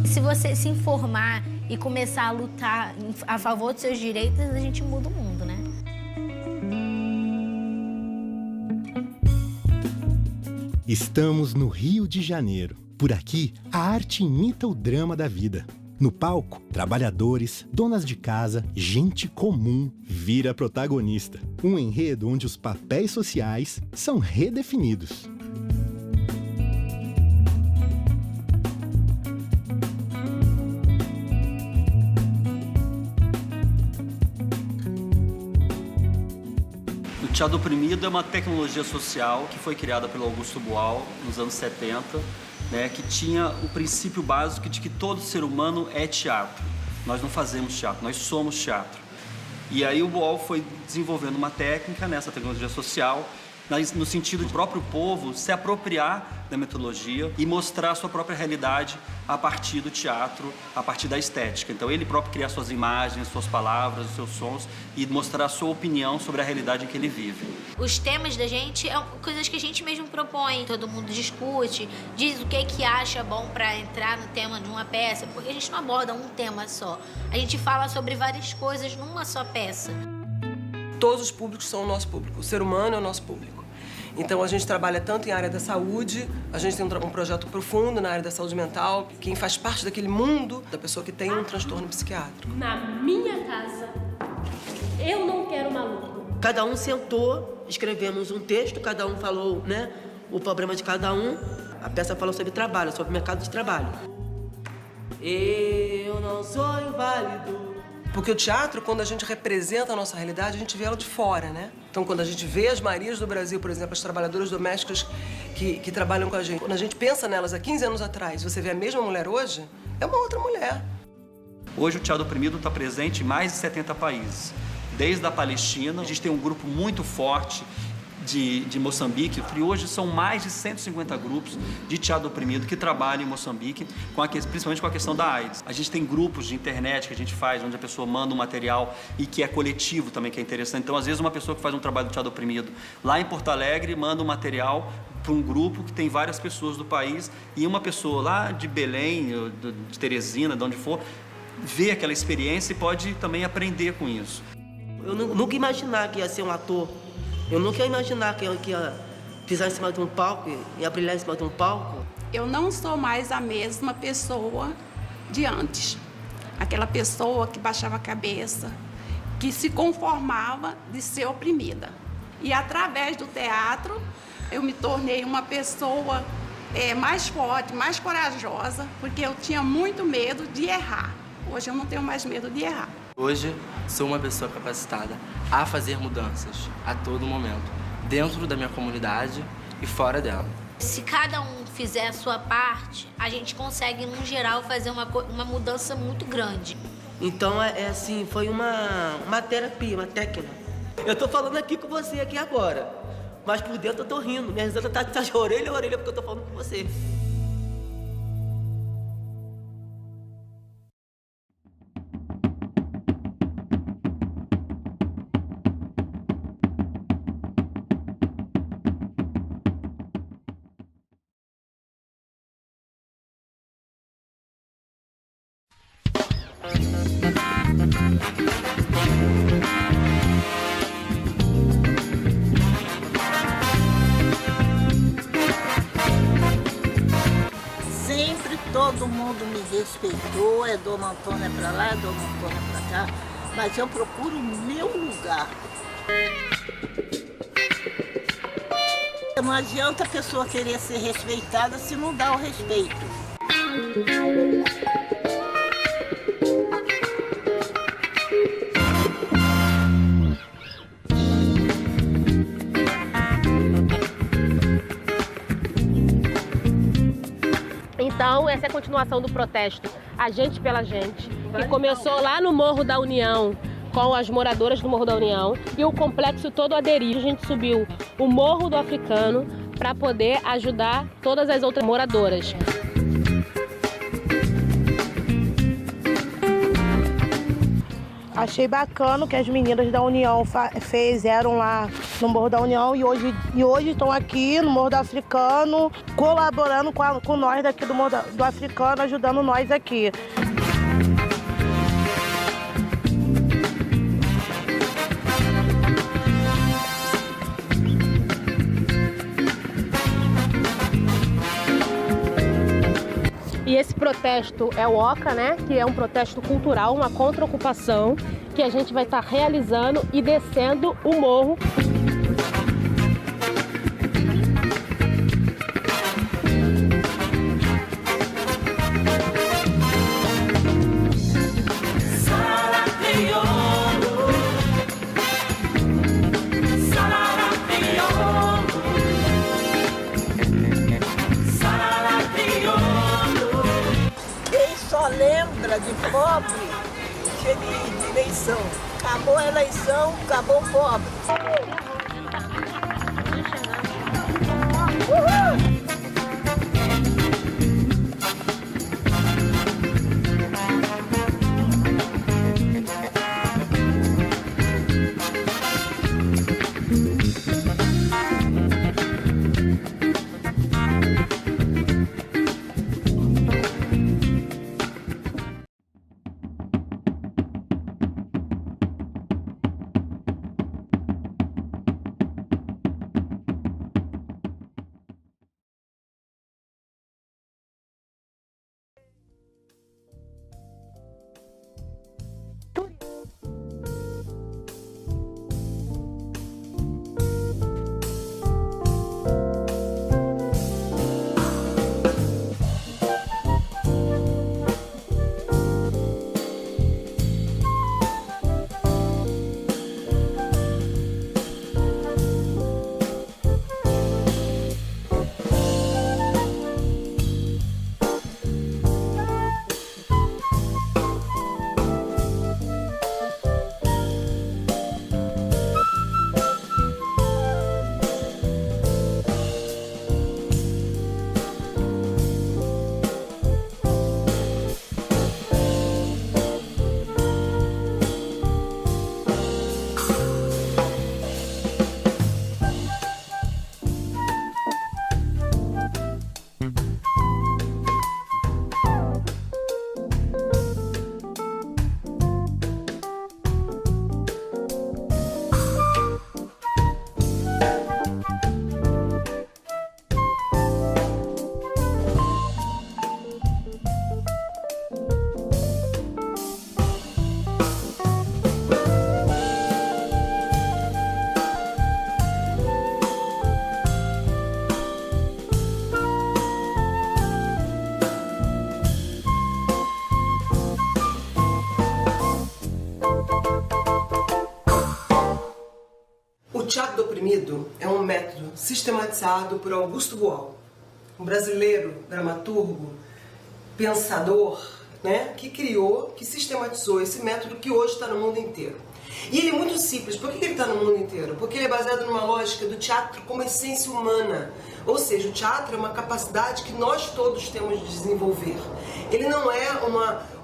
Se você se informar e começar a lutar a favor dos seus direitos, a gente muda o mundo, né? Estamos no Rio de Janeiro. Por aqui, a arte imita o drama da vida. No palco, trabalhadores, donas de casa, gente comum vira protagonista. Um enredo onde os papéis sociais são redefinidos. O teatro oprimido é uma tecnologia social que foi criada pelo Augusto Boal nos anos 70, né, que tinha o princípio básico de que todo ser humano é teatro. Nós não fazemos teatro, nós somos teatro. E aí o Boal foi desenvolvendo uma técnica nessa tecnologia social, no sentido do próprio povo se apropriar da metodologia e mostrar a sua própria realidade a partir do teatro, a partir da estética. Então ele próprio criar suas imagens, suas palavras, os seus sons e mostrar a sua opinião sobre a realidade em que ele vive. Os temas da gente são coisas que a gente mesmo propõe, todo mundo discute, diz o que acha bom para entrar no tema de uma peça, porque a gente não aborda um tema só, a gente fala sobre várias coisas numa só peça. Todos os públicos são o nosso público, o ser humano é o nosso público. Então a gente trabalha tanto em área da saúde, a gente tem um projeto profundo na área da saúde mental, quem faz parte daquele mundo da pessoa que tem um transtorno psiquiátrico. Na minha casa, eu não quero maluco. Cada um sentou, escrevemos um texto, cada um falou, né, o problema de cada um. A peça falou sobre trabalho, sobre o mercado de trabalho. Eu não sou inválido. Porque o teatro, quando a gente representa a nossa realidade, a gente vê ela de fora, né? Então, quando a gente vê as Marias do Brasil, por exemplo, as trabalhadoras domésticas que trabalham com a gente, quando a gente pensa nelas há 15 anos atrás, você vê a mesma mulher hoje, é uma outra mulher. Hoje o teatro oprimido está presente em mais de 70 países. Desde a Palestina, a gente tem um grupo muito forte de Moçambique, e hoje são mais de 150 grupos de teatro oprimido que trabalham em Moçambique, principalmente com a questão da AIDS. A gente tem grupos de internet que a gente faz, onde a pessoa manda um material e que é coletivo também, que é interessante. Então, às vezes, uma pessoa que faz um trabalho de teatro oprimido lá em Porto Alegre manda um material para um grupo que tem várias pessoas do país e uma pessoa lá de Belém, de Teresina, de onde for, vê aquela experiência e pode também aprender com isso. Eu nunca ia imaginar que ia ser um ator. Eu nunca ia imaginar que ia pisar em cima de um palco, ia brilhar em cima de um palco. Eu não sou mais a mesma pessoa de antes. Aquela pessoa que baixava a cabeça, que se conformava de ser oprimida. E através do teatro, eu me tornei uma pessoa mais forte, mais corajosa, porque eu tinha muito medo de errar. Hoje eu não tenho mais medo de errar. Hoje, sou uma pessoa capacitada a fazer mudanças a todo momento, dentro da minha comunidade e fora dela. Se cada um fizer a sua parte, a gente consegue, no geral, fazer uma mudança muito grande. Então, assim, foi uma terapia, uma técnica. Eu tô falando aqui com você aqui agora, mas por dentro eu tô rindo. Minha risada tá de orelha a orelha porque eu tô falando com você. Sempre todo mundo me respeitou, Dona Antônia pra lá, Dona Antônia pra cá, mas eu procuro o meu lugar. Não adianta a pessoa querer ser respeitada se não dá o respeito. Então, essa é a continuação do protesto A Gente pela Gente, que começou lá no Morro da União, com as moradoras do Morro da União, e o complexo todo aderiu. A gente subiu o Morro do Africano para poder ajudar todas as outras moradoras. Achei bacana que as meninas da União fizeram lá no Morro da União e hoje estão aqui no Morro do Africano, colaborando com nós daqui do Morro do Africano, ajudando nós aqui. E esse protesto é o OCA, né? Que é um protesto cultural, uma contra-ocupação, que a gente vai estar realizando e descendo o morro. Lembra de pobre, cheio de eleição. Acabou a eleição, acabou o pobre. Uhul! O teatro do oprimido é um método sistematizado por Augusto Boal, um brasileiro, dramaturgo, pensador, né, que sistematizou esse método que hoje está no mundo inteiro. E ele é muito simples. Por que ele está no mundo inteiro? Porque ele é baseado numa lógica do teatro como essência humana. Ou seja, o teatro é uma capacidade que nós todos temos de desenvolver. Ele não é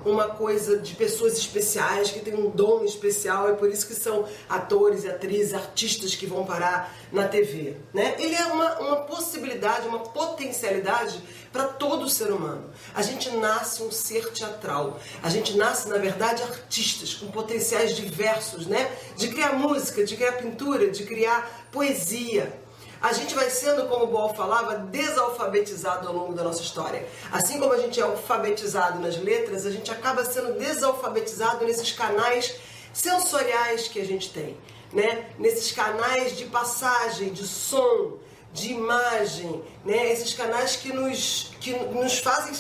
uma coisa de pessoas especiais que têm um dom especial, é por isso que são atores, atrizes, artistas que vão parar na TV, né? Ele é uma possibilidade, uma potencialidade para todo ser humano. A gente nasce um ser teatral, a gente nasce, na verdade, artistas com potenciais diversos, né? De criar música, de criar pintura, de criar poesia. A gente vai sendo, como o Boal falava, desalfabetizado ao longo da nossa história. Assim como a gente é alfabetizado nas letras, a gente acaba sendo desalfabetizado nesses canais sensoriais que a gente tem, né? Nesses canais de passagem, de som, de imagem, né? Esses canais que nos fazem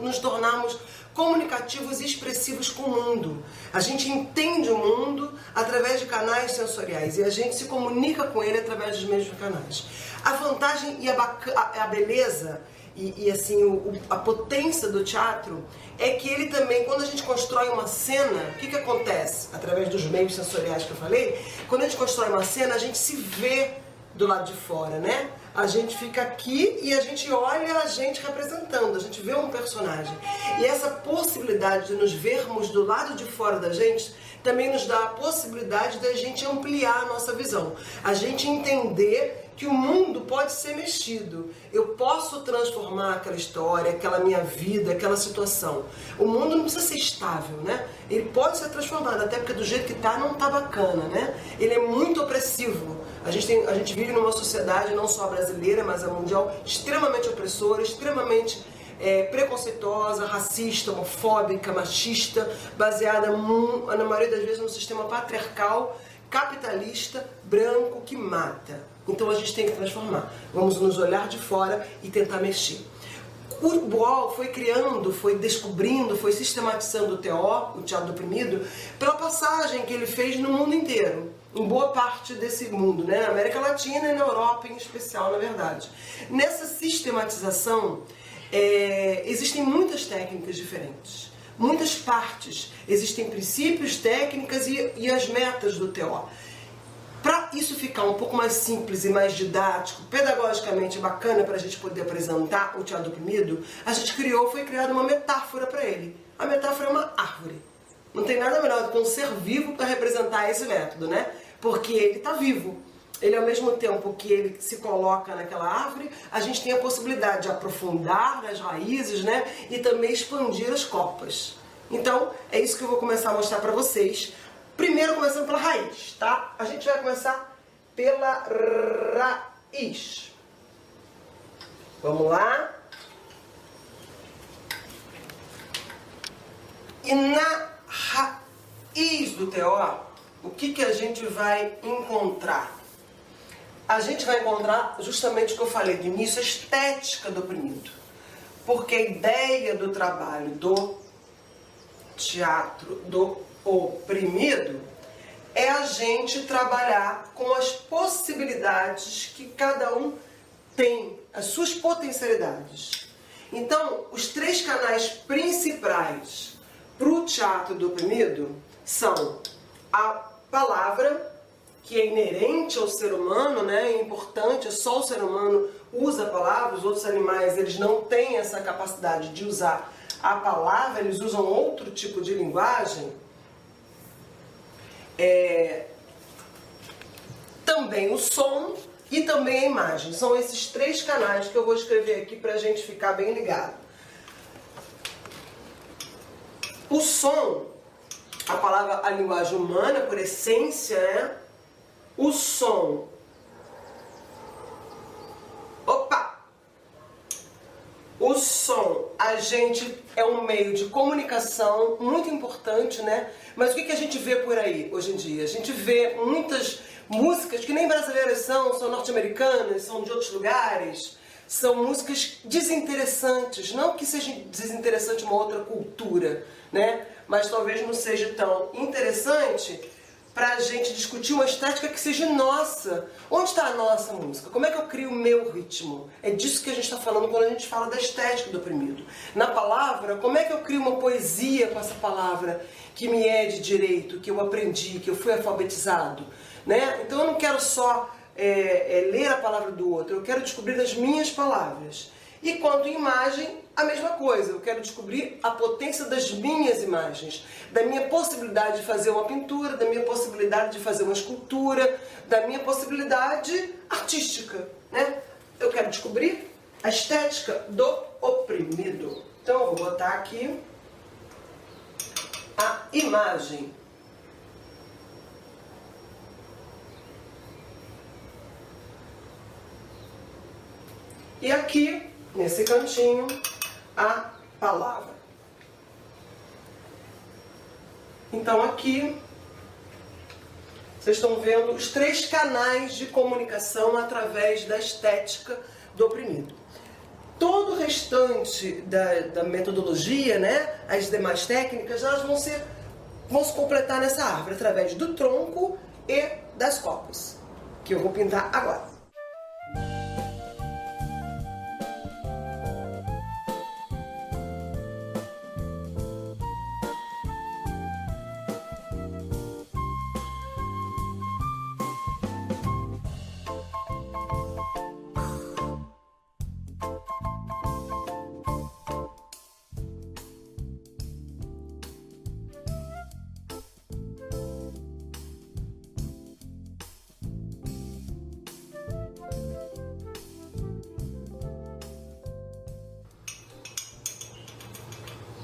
nos tornarmos comunicativos e expressivos com o mundo. A gente entende o mundo através de canais sensoriais e a gente se comunica com ele através dos mesmos canais. A vantagem e a beleza e assim, a potência do teatro é que ele também, quando a gente constrói uma cena, o que acontece? Através dos meios sensoriais que eu falei, quando a gente constrói uma cena, a gente se vê do lado de fora, né? A gente fica aqui e a gente olha a gente representando, a gente vê um personagem. E essa possibilidade de nos vermos do lado de fora da gente também nos dá a possibilidade de a gente ampliar a nossa visão. A gente entender que o mundo pode ser mexido. Eu posso transformar aquela história, aquela minha vida, aquela situação. O mundo não precisa ser estável, né? Ele pode ser transformado, até porque do jeito que tá, não tá bacana, né? Ele é muito opressivo. A gente vive numa sociedade, não só brasileira, mas a mundial, extremamente opressora, extremamente preconceituosa, racista, homofóbica, machista, baseada, na maioria das vezes, no sistema patriarcal, capitalista, branco, que mata. Então a gente tem que transformar. Vamos nos olhar de fora e tentar mexer. O Boal foi criando, foi descobrindo, foi sistematizando o TO, o teatro do oprimido, pela passagem que ele fez no mundo inteiro. Em boa parte desse mundo, né? Na América Latina e na Europa em especial, na verdade. Nessa sistematização, existem muitas técnicas diferentes. Muitas partes. Existem princípios, técnicas e as metas do TO. Para isso ficar um pouco mais simples e mais didático, pedagogicamente bacana para a gente poder apresentar o teatro do oprimido, a gente foi criada uma metáfora para ele. A metáfora é uma árvore. Não tem nada melhor do que um ser vivo para representar esse método, né? Porque ele está vivo. Ele, ao mesmo tempo que ele se coloca naquela árvore, a gente tem a possibilidade de aprofundar as raízes, né? E também expandir as copas. Então, é isso que eu vou começar a mostrar para vocês. Primeiro, começando pela raiz, tá? A gente vai começar pela raiz. Vamos lá. E na raiz do TO, o que a gente vai encontrar? A gente vai encontrar justamente o que eu falei do início, a estética do oprimido. Porque a ideia do trabalho do teatro do oprimido é a gente trabalhar com as possibilidades que cada um tem, as suas potencialidades. Então, os 3 canais principais para o teatro do oprimido são a palavra, que é inerente ao ser humano, né? É importante, só o ser humano usa a palavra, os outros animais eles não têm essa capacidade de usar a palavra, eles usam outro tipo de linguagem. Também o som e também a imagem. São esses 3 canais que eu vou escrever aqui para a gente ficar bem ligado. O som, a palavra, a linguagem humana, por essência, né? O som. O som, a gente é um meio de comunicação muito importante, né? Mas o que a gente vê por aí hoje em dia? A gente vê muitas músicas que nem brasileiras são norte-americanas, são de outros lugares. São músicas desinteressantes, não que seja desinteressante uma outra cultura, né? Mas talvez não seja tão interessante para a gente discutir uma estética que seja nossa. Onde está a nossa música? Como é que eu crio o meu ritmo? É disso que a gente está falando quando a gente fala da estética do oprimido. Na palavra, como é que eu crio uma poesia com essa palavra que me é de direito, que eu aprendi, que eu fui alfabetizado, né? Então eu não quero só ler a palavra do outro, eu quero descobrir as minhas palavras. E quanto à imagem, a mesma coisa. Eu quero descobrir a potência das minhas imagens, da minha possibilidade de fazer uma pintura, da minha possibilidade de fazer uma escultura, da minha possibilidade artística, né? Eu quero descobrir a estética do oprimido. Então eu vou botar aqui a imagem. E aqui, nesse cantinho, a palavra. Então aqui, vocês estão vendo os 3 canais de comunicação através da estética do oprimido. Todo o restante da metodologia, né, as demais técnicas, elas vão se completar nessa árvore, através do tronco e das copas, que eu vou pintar agora.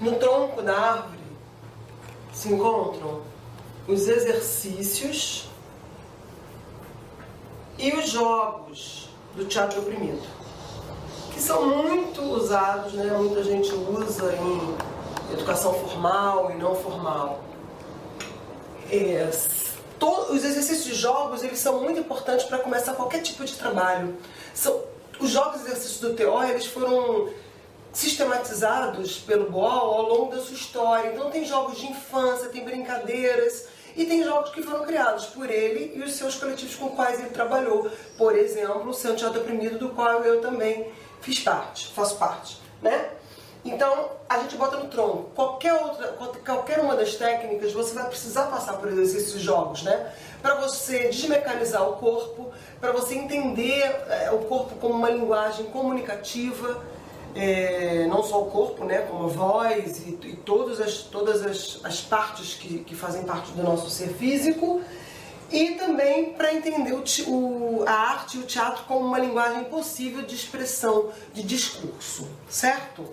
No tronco da árvore se encontram os exercícios e os jogos do teatro oprimido, que são muito usados, né? Muita gente usa em educação formal e não formal. Os exercícios de jogos, eles são muito importantes para começar qualquer tipo de trabalho. Os jogos e exercícios do Teor, eles foram sistematizados pelo Boal ao longo da sua história. Então tem jogos de infância, tem brincadeiras e tem jogos que foram criados por ele e os seus coletivos com os quais ele trabalhou. Por exemplo, o Centro Teatro Oprimido, do qual eu também faço parte, né? Então, a gente bota no tronco. Qualquer uma das técnicas, você vai precisar passar por exercícios de jogos, né? Para você desmecanizar o corpo, para você entender o corpo como uma linguagem comunicativa, não só o corpo, né? Como a voz e todas as partes que fazem parte do nosso ser físico. E também para entender a arte e o teatro como uma linguagem possível de expressão, de discurso, certo?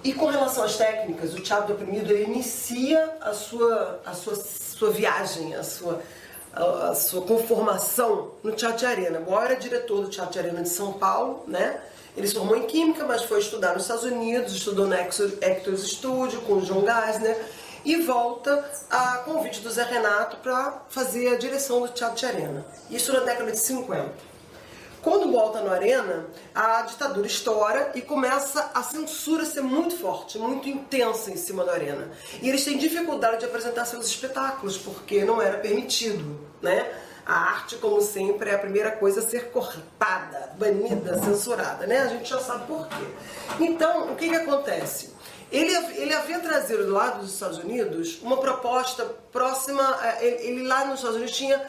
E com relação às técnicas, o teatro oprimido ele inicia a sua viagem, a sua conformação no Teatro de Arena. Boal era diretor do Teatro de Arena de São Paulo, né? Ele se formou em Química, mas foi estudar nos Estados Unidos, estudou no Actors Studio com o John Geisner e volta a convite do Zé Renato para fazer a direção do Teatro de Arena. Isso na década de 50. Quando volta no Arena, a ditadura estoura e começa a censura a ser muito forte, muito intensa em cima do Arena. E eles têm dificuldade de apresentar seus espetáculos, porque não era permitido, né? A arte, como sempre, é a primeira coisa a ser cortada, banida, censurada, né? A gente já sabe por quê. Então, o que acontece? Ele havia trazido lá dos Estados Unidos uma proposta próxima, ele lá nos Estados Unidos tinha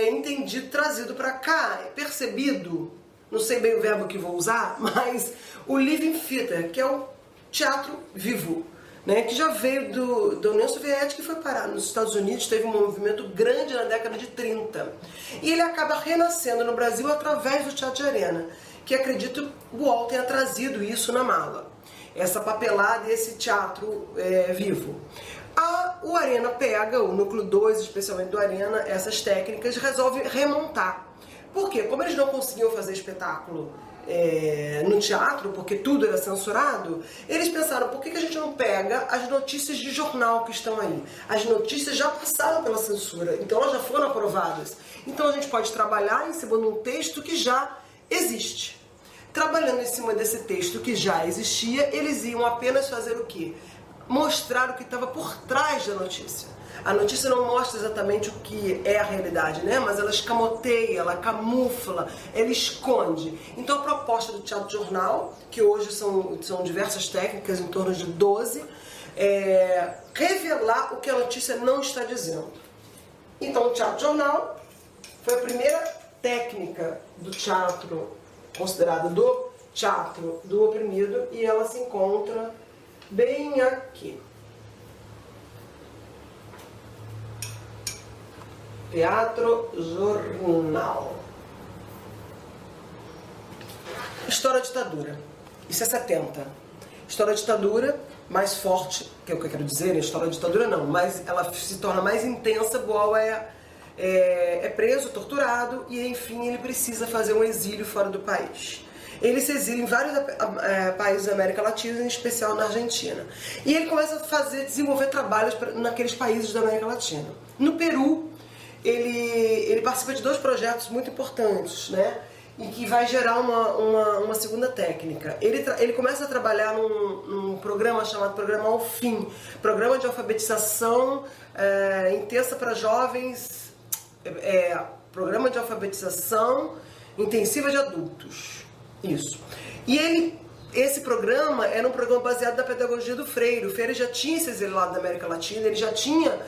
entendido, trazido para cá, percebido, não sei bem o verbo que vou usar, mas o Living Theater, que é o teatro vivo, né, que já veio da União Soviética e foi parar nos Estados Unidos, teve um movimento grande na década de 30. E ele acaba renascendo no Brasil através do Teatro de Arena, que acredito o Boal tenha trazido isso na mala, essa papelada e esse teatro vivo. O Arena pega, o núcleo 2, especialmente do Arena, essas técnicas, resolve remontar. Por quê? Como eles não conseguiam fazer espetáculo no teatro, porque tudo era censurado, eles pensaram, por que a gente não pega as notícias de jornal que estão aí? As notícias já passaram pela censura, então elas já foram aprovadas. Então a gente pode trabalhar em cima de um texto que já existe. Trabalhando em cima desse texto que já existia, eles iam apenas fazer o quê? Mostrar o que estava por trás da notícia. A notícia não mostra exatamente o que é a realidade, né? Mas ela escamoteia, ela camufla, ela esconde. Então a proposta do teatro jornal, que hoje são diversas técnicas, em torno de 12, é revelar o que a notícia não está dizendo. Então o teatro jornal foi a primeira técnica do teatro, considerada do teatro do oprimido, e ela se encontra bem aqui. Teatro jornal. História da ditadura. Isso é 70. História da ditadura mais forte, que é o que eu quero dizer, história da ditadura não, mas ela se torna mais intensa. Boal é preso, torturado e enfim ele precisa fazer um exílio fora do país. Ele se exila em vários países da América Latina, em especial na Argentina. E ele começa a desenvolver trabalhos naqueles países da América Latina. No Peru, ele participa de 2 projetos muito importantes, né? E que vai gerar uma segunda técnica. Ele começa a trabalhar num programa chamado Programa Ao Fim, programa de alfabetização intensa para jovens, programa de alfabetização intensiva de adultos. Isso. E esse programa era um programa baseado na pedagogia do Freire. O Freire já tinha se exilado da América Latina, ele já tinha,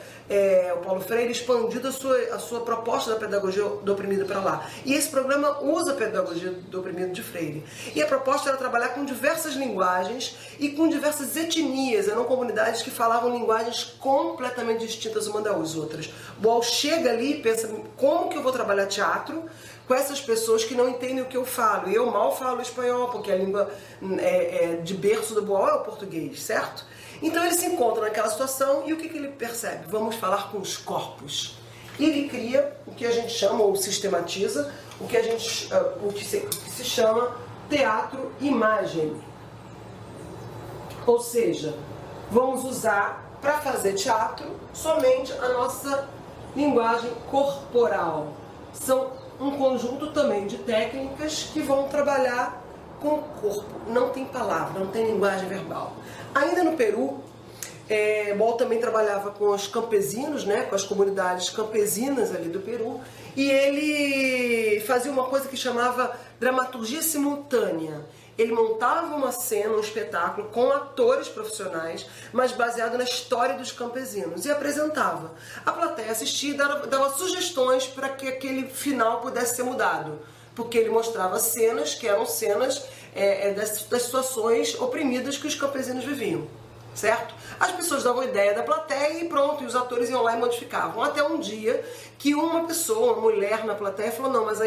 o Paulo Freire, expandido a sua proposta da pedagogia do oprimido para lá. E esse programa usa a pedagogia do oprimido de Freire. E a proposta era trabalhar com diversas linguagens e com diversas etnias. Eram comunidades que falavam linguagens completamente distintas uma das outras. Boal chega ali e pensa, como que eu vou trabalhar teatro com essas pessoas que não entendem o que eu falo? E eu mal falo espanhol, porque a língua de berço do Boal é o português, certo? Então ele se encontra naquela situação e o que ele percebe? Vamos falar com os corpos. E ele cria o que a gente chama, ou sistematiza, o que se chama teatro-imagem. Ou seja, vamos usar para fazer teatro somente a nossa linguagem corporal. São um conjunto também de técnicas que vão trabalhar com o corpo. Não tem palavra, não tem linguagem verbal. Ainda no Peru, Boal também trabalhava com os campesinos, né, com as comunidades campesinas ali do Peru, e ele fazia uma coisa que chamava dramaturgia simultânea. Ele montava uma cena, um espetáculo com atores profissionais, mas baseado na história dos campesinos, e apresentava. A plateia assistia e dava sugestões para que aquele final pudesse ser mudado, porque ele mostrava cenas que eram cenas das situações oprimidas que os campesinos viviam, certo? As pessoas davam ideia da plateia e pronto, e os atores iam lá e modificavam. Até um dia que uma pessoa, uma mulher na plateia, falou: não, mas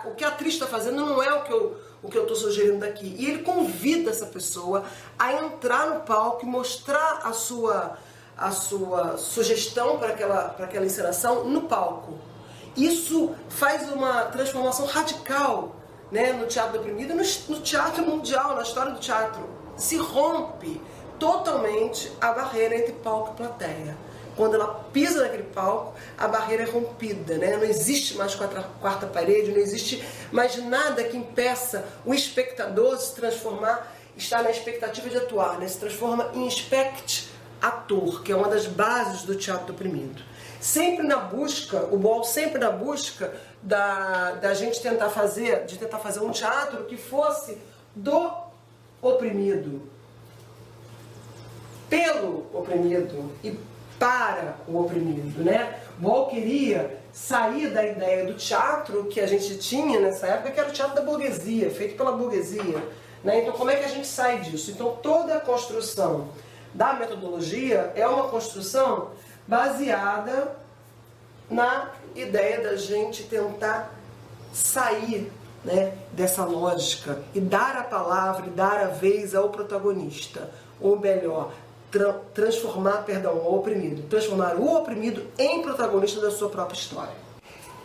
o que a atriz está fazendo não é o que eu estou sugerindo daqui. E ele convida essa pessoa a entrar no palco e mostrar a sua sugestão para aquela encenação no palco. Isso faz uma transformação radical, né, no teatro do oprimido, no teatro mundial, na história do teatro. Se rompe totalmente a barreira entre palco e plateia. Quando ela pisa naquele palco, a barreira é rompida, né? Não existe mais quarta parede, não existe mais nada que impeça o espectador de se transformar, estar na expectativa de atuar, né? Se transforma em espect-ator, que é uma das bases do teatro do oprimido. Sempre na busca, o Boal sempre na busca da gente tentar fazer um teatro que fosse do oprimido, pelo oprimido e para o oprimido, né? Boal queria sair da ideia do teatro que a gente tinha nessa época, que era o teatro da burguesia, feito pela burguesia, né? Então como é que a gente sai disso? Então toda a construção da metodologia é uma construção baseada na ideia da gente tentar sair, né, dessa lógica e dar a palavra e dar a vez ao protagonista, ou melhor, transformar o oprimido em protagonista da sua própria história.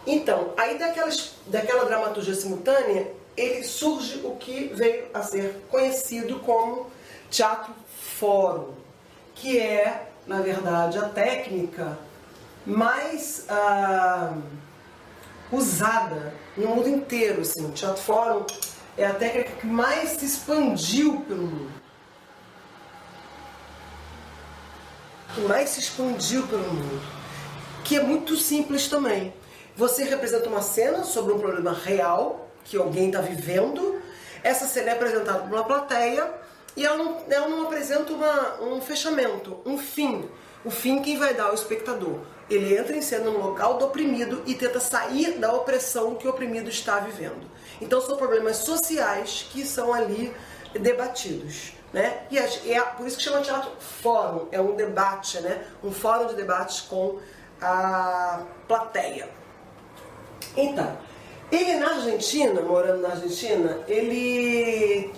Então, aí daquela dramaturgia simultânea, ele surge o que veio a ser conhecido como teatro-fórum, que é, na verdade, a técnica mais usada no mundo inteiro. Assim. O teatro-fórum é a técnica que mais se expandiu pelo mundo. Que é muito simples também. Você representa uma cena sobre um problema real que alguém está vivendo, essa cena é apresentada por uma plateia e ela não apresenta um fechamento, um fim. O fim quem vai dar ao espectador. Ele entra em cena no local do oprimido e tenta sair da opressão que o oprimido está vivendo. Então são problemas sociais que são ali debatidos. Né? E é por isso que chama teatro fórum, é um debate, né? Um fórum de debates com a plateia. Então, ele na Argentina, morando na Argentina, ele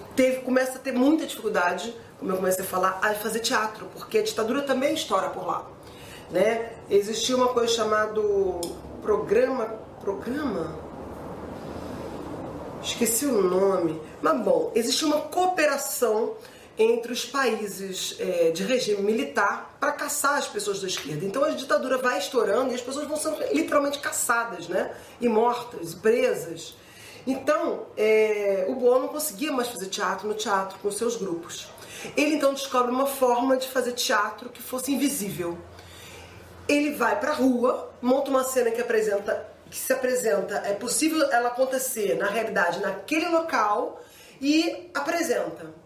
começa a ter muita dificuldade, como eu comecei a falar, a fazer teatro, porque a ditadura também estoura por lá, né? Existia uma coisa chamada programa? Esqueci o nome, mas bom, existia uma cooperação entre os países de regime militar para caçar as pessoas da esquerda. Então a ditadura vai estourando e as pessoas vão sendo literalmente caçadas, né? E mortas, presas. Então o Boal não conseguia mais fazer teatro no teatro com seus grupos. Ele então descobre uma forma de fazer teatro que fosse invisível. Ele vai para a rua, monta uma cena que se apresenta, é possível ela acontecer na realidade naquele local e apresenta.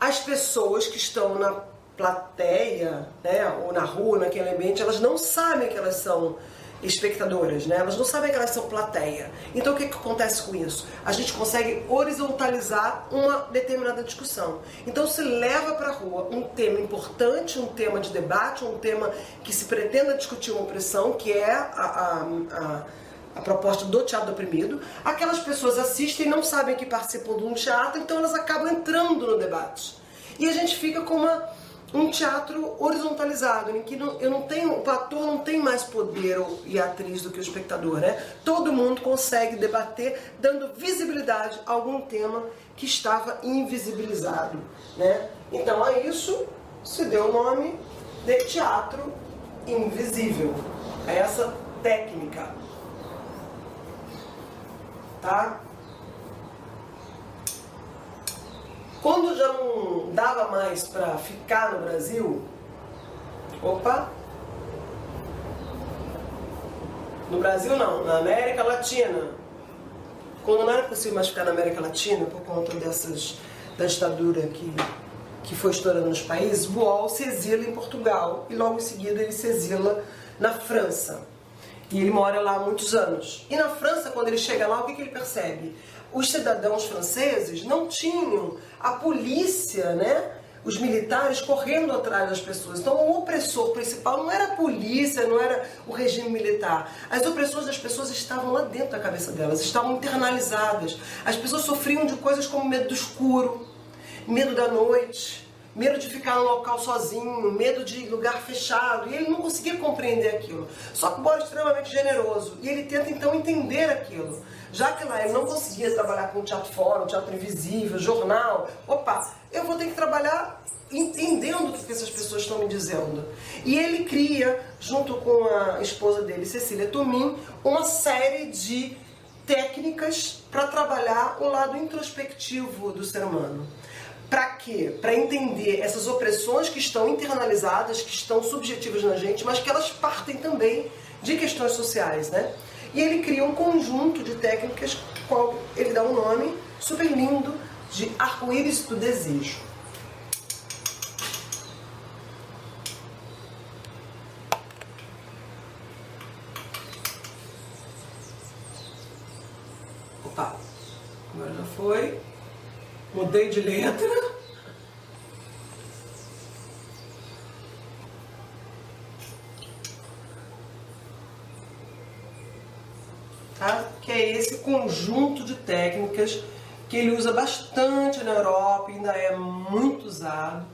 As pessoas que estão na plateia, né, ou na rua, naquele ambiente, elas não sabem que elas são espectadoras, né? Elas não sabem que elas são plateia. Então o que acontece com isso? A gente consegue horizontalizar uma determinada discussão. Então se leva para a rua um tema importante, um tema de debate, um tema que se pretenda discutir uma opressão, que é a proposta do teatro do oprimido. Aquelas pessoas assistem e não sabem que participam de um teatro, então elas acabam entrando no debate. E a gente fica com um teatro horizontalizado, em que o ator não tem mais poder e atriz do que o espectador, né? Todo mundo consegue debater, dando visibilidade a algum tema que estava invisibilizado, né? Então a isso se deu o nome de teatro invisível, a essa técnica, tá? Quando já não dava mais para ficar no Brasil, no Brasil não, na América Latina, quando não era possível mais ficar na América Latina por conta da ditadura que foi estourando nos países, Boal se exila em Portugal e logo em seguida ele se exila na França. E ele mora lá há muitos anos. E na França, quando ele chega lá, o que ele percebe? Os cidadãos franceses não tinham a polícia, né? Os militares correndo atrás das pessoas. Então o opressor principal não era a polícia, não era o regime militar. As opressões das pessoas estavam lá dentro da cabeça delas, estavam internalizadas. As pessoas sofriam de coisas como medo do escuro, medo da noite, medo de ficar no local sozinho, medo de lugar fechado, e ele não conseguia compreender aquilo. Só que o Boal é extremamente generoso, e ele tenta então entender aquilo. Já que lá ele não conseguia trabalhar com teatro fora, teatro invisível, jornal, eu vou ter que trabalhar entendendo o que essas pessoas estão me dizendo. E ele cria, junto com a esposa dele, Cecília Tomin, uma série de técnicas para trabalhar o lado introspectivo do ser humano. Para quê? Para entender essas opressões que estão internalizadas, que estão subjetivas na gente, mas que elas partem também de questões sociais, né? E ele cria um conjunto de técnicas, qual ele dá um nome super lindo de arco-íris do desejo. Agora já foi. Mudei de letra. Tá? Que é esse conjunto de técnicas que ele usa bastante na Europa, ainda é muito usado,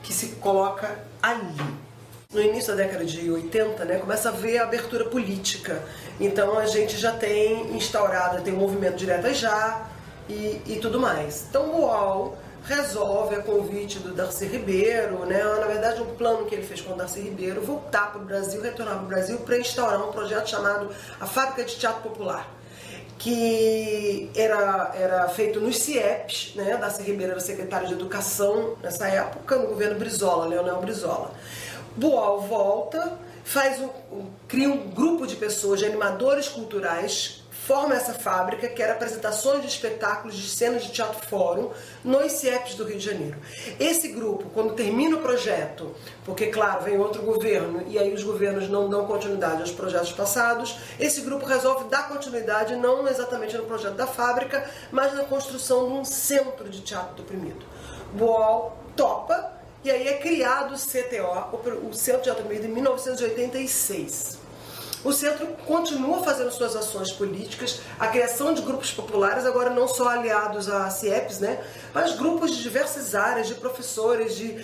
que se coloca ali. No início da década de 80, né, começa a ver a abertura política. Então a gente já tem instaurado, tem o movimento Diretas Já e tudo mais. Então o Boal resolve, a convite do Darcy Ribeiro, né, na verdade um plano que ele fez com o Darcy Ribeiro, voltar para o Brasil, retornar para o Brasil para instaurar um projeto chamado a Fábrica de Teatro Popular, que era feito nos CIEPs, né? Darcy Ribeiro era secretário de Educação nessa época, no governo Brizola, Leonel Brizola. Boal volta, cria um grupo de pessoas, de animadores culturais, forma essa fábrica, que era apresentações de espetáculos de cenas de teatro fórum nos CIEPs do Rio de Janeiro. Esse grupo, quando termina o projeto, porque claro, vem outro governo e aí os governos não dão continuidade aos projetos passados, esse grupo resolve dar continuidade não exatamente no projeto da fábrica, mas na construção de um centro de teatro do oprimido. Boal topa, e aí é criado o CTO, o Centro de Teatro do Oprimido, em 1986. O centro continua fazendo suas ações políticas, a criação de grupos populares, agora não só aliados a CIEPs, né, mas grupos de diversas áreas, de professores, de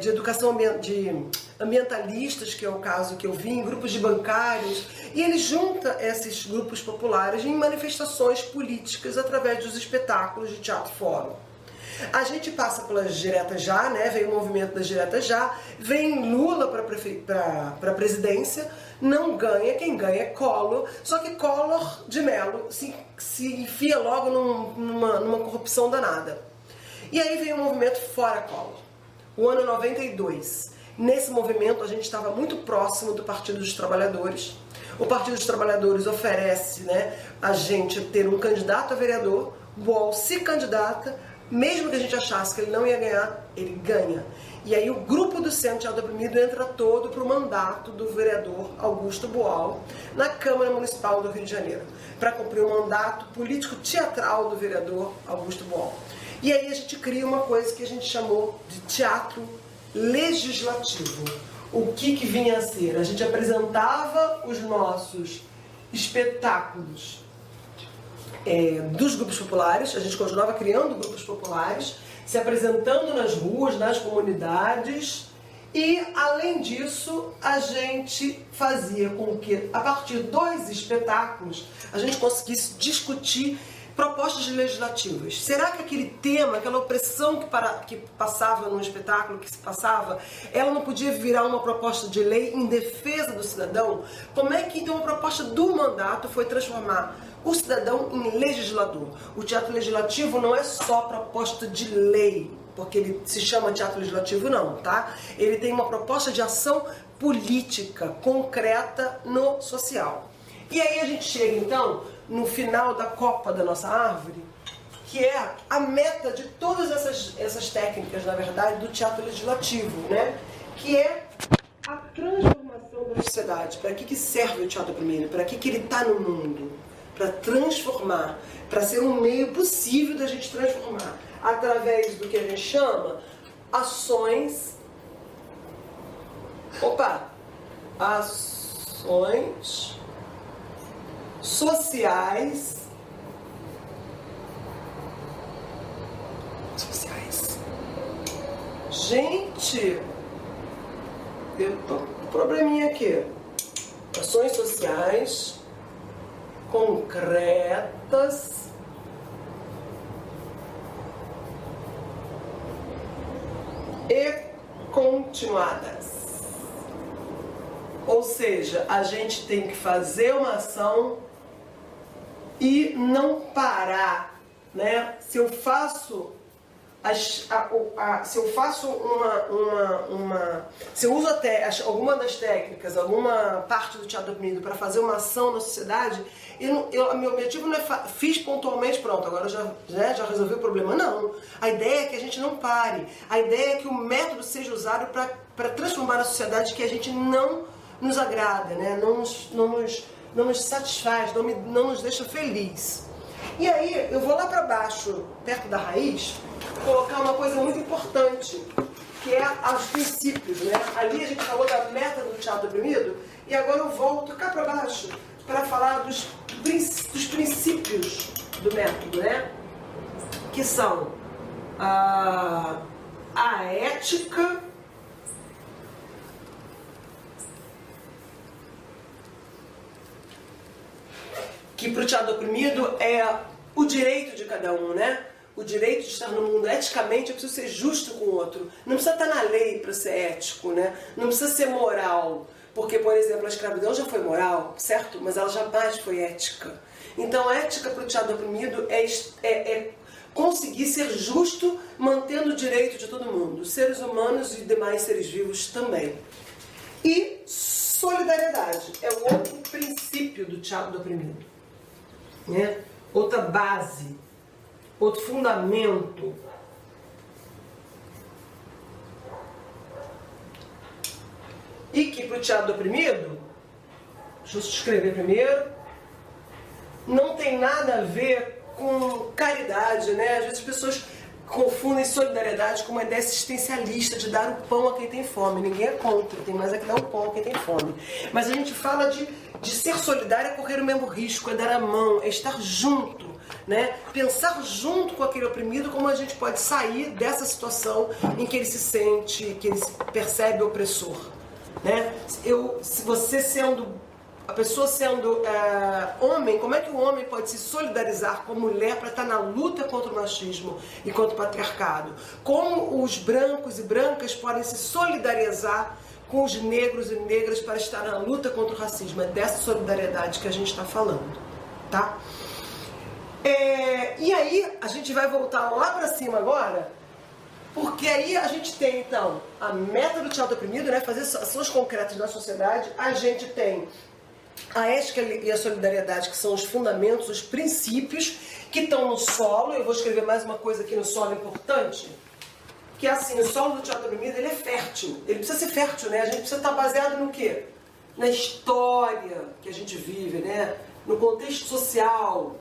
educação, de ambientalistas, que é o caso que eu vi, grupos de bancários, e ele junta esses grupos populares em manifestações políticas através dos espetáculos de teatro fórum. A gente passa pelas Diretas Já, né? Vem o movimento das Diretas Já, vem Lula para a presidência, não ganha, quem ganha é Collor, só que Collor de Mello se enfia logo numa corrupção danada. E aí vem o movimento Fora Collor, o ano 92. Nesse movimento a gente estava muito próximo do Partido dos Trabalhadores. O Partido dos Trabalhadores oferece, né, a gente ter um candidato a vereador, Boal se candidata, mesmo que a gente achasse que ele não ia ganhar, ele ganha. E aí o grupo do Centro de Teatro do Oprimido entra todo para o mandato do vereador Augusto Boal na Câmara Municipal do Rio de Janeiro, para cumprir o mandato político-teatral do vereador Augusto Boal. E aí a gente cria uma coisa que a gente chamou de teatro legislativo. O que vinha a ser? A gente apresentava os nossos espetáculos dos grupos populares, a gente continuava criando grupos populares, se apresentando nas ruas, nas comunidades. E, além disso, a gente fazia com que, a partir dos espetáculos, a gente conseguisse discutir propostas legislativas. Será que aquele tema, aquela opressão que passava no espetáculo, que se passava, ela não podia virar uma proposta de lei em defesa do cidadão? Como é que, então, a proposta do mandato foi transformar o cidadão em legislador? O teatro legislativo não é só proposta de lei, porque ele se chama teatro legislativo, não, tá? Ele tem uma proposta de ação política concreta no social. E aí a gente chega, então, no final da copa da nossa árvore, que é a meta de todas essas técnicas, na verdade, do teatro legislativo, né? Que é a transformação da sociedade. Para que serve o teatro primeiro? Para que ele está no mundo? Para transformar, para ser um meio possível da gente transformar, através do que a gente chama ações sociais Gente, eu tô com um probleminha aqui. Ações sociais concretas e continuadas. Ou seja, a gente tem que fazer uma ação e não parar, né? Se eu faço se eu uso até alguma das técnicas, alguma parte do teatro oprimido para fazer uma ação na sociedade, meu objetivo não é fiz pontualmente, pronto, agora já resolvi o problema. Não. A ideia é que a gente não pare. A ideia é que o método seja usado para transformar a sociedade que a gente não nos agrada, né? Não nos satisfaz, não nos deixa feliz. E aí, eu vou lá para baixo, perto da raiz, colocar uma coisa muito importante, que é os princípios, né? Ali a gente falou da meta do teatro oprimido, e agora eu volto cá para baixo para falar dos princípios do método, né? Que são a ética, que para o teatro oprimido é o direito de cada um, né? O direito de estar no mundo eticamente. Eu preciso ser justo com o outro. Não precisa estar na lei para ser ético, né? Não precisa ser moral. Porque, por exemplo, a escravidão já foi moral, certo? Mas ela jamais foi ética. Então, a ética para o teatro oprimido é conseguir ser justo, mantendo o direito de todo mundo, seres humanos e demais seres vivos também. E solidariedade é o outro princípio do teatro oprimido, né? Outra base, outro fundamento. E que para o teatro oprimido, deixa eu escrever primeiro, não tem nada a ver com caridade, né? Às vezes as pessoas confundem solidariedade com uma ideia existencialista de dar o pão a quem tem fome. Ninguém é contra, tem mais é que dar o pão a quem tem fome. Mas a gente fala de ser solidário é correr o mesmo risco, é dar a mão, é estar junto, né? Pensar junto com aquele oprimido como a gente pode sair dessa situação em que ele se sente, que ele se percebe opressor, né? Se você a pessoa sendo homem, como é que o homem pode se solidarizar com a mulher para estar na luta contra o machismo e contra o patriarcado? Como os brancos e brancas podem se solidarizar com os negros e negras para estar na luta contra o racismo? É dessa solidariedade que a gente está falando, tá? E aí a gente vai voltar lá para cima agora, porque aí a gente tem então a meta do teatro oprimido, né? Fazer ações concretas na sociedade. A gente tem a ética e a solidariedade, que são os fundamentos, os princípios que estão no solo. Eu vou escrever mais uma coisa aqui no solo importante, que é assim, o solo do teatro oprimido, ele é fértil. Ele precisa ser fértil, né? A gente precisa estar baseado no quê? Na história que a gente vive, né? No contexto social.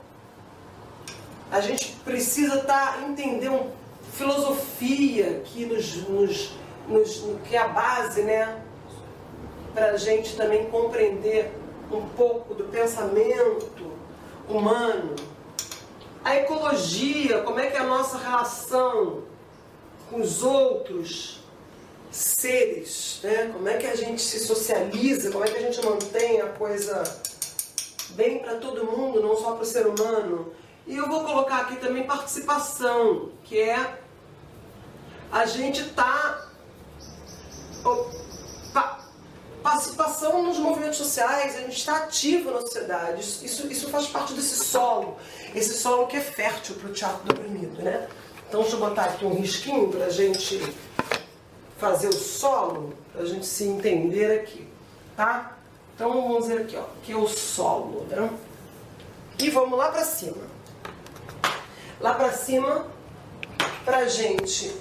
A gente precisa entender uma filosofia que que é a base, né? Para a gente também compreender um pouco do pensamento humano. A ecologia, como é que é a nossa relação com os outros seres, né? Como é que a gente se socializa, como é que a gente mantém a coisa bem para todo mundo, não só para o ser humano. E eu vou colocar aqui também participação, que é a gente participação nos movimentos sociais, a gente está ativo na sociedade. Isso faz parte desse solo, esse solo que é fértil para o teatro do oprimido, né? Então deixa eu botar aqui um risquinho para a gente fazer o solo, para a gente se entender aqui, tá? Então vamos dizer aqui, ó, que é o solo, né? E vamos lá para cima. Lá para cima, pra gente.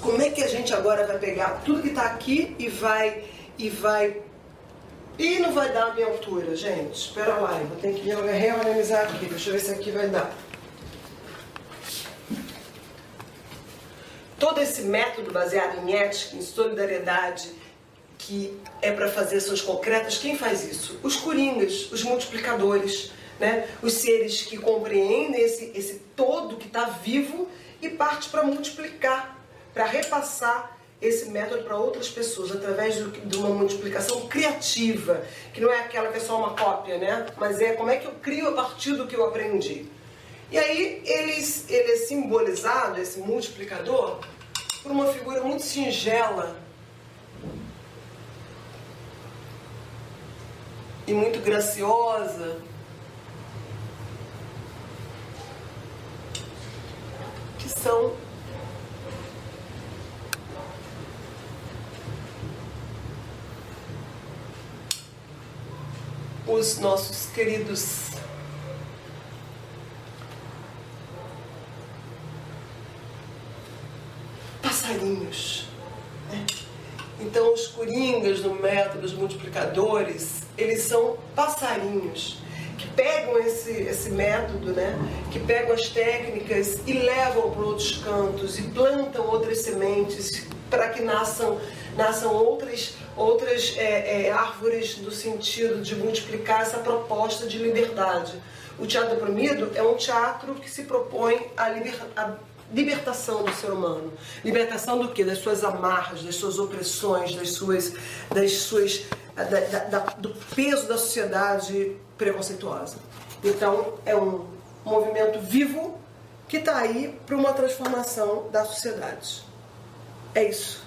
Como é que a gente agora vai pegar tudo que está aqui e vai... Ih, não vai dar a minha altura, gente. Espera lá, eu vou ter que reorganizar aqui. Deixa eu ver se aqui vai dar. Todo esse método baseado em ética, em solidariedade, que é para fazer ações concretas, quem faz isso? Os coringas, os multiplicadores, né? Os seres que compreendem esse todo que está vivo e parte para multiplicar, para repassar esse método para outras pessoas, através de uma multiplicação criativa, que não é aquela que é só uma cópia, né? Mas é como é que eu crio a partir do que eu aprendi. E aí ele é simbolizado, esse multiplicador, por uma figura muito singela e muito graciosa, que são os nossos queridos passarinhos, né? Então os coringas no método dos multiplicadores, eles são passarinhos que pegam esse método, né? Que pegam as técnicas e levam para outros cantos e plantam outras sementes para que nasçam outras árvores no sentido de multiplicar essa proposta de liberdade. O teatro oprimido é um teatro que se propõe a libertação do ser humano. Libertação do quê? Das suas amarras, das suas opressões, do peso da sociedade preconceituosa. Então, é um movimento vivo que está aí para uma transformação da sociedade. É isso.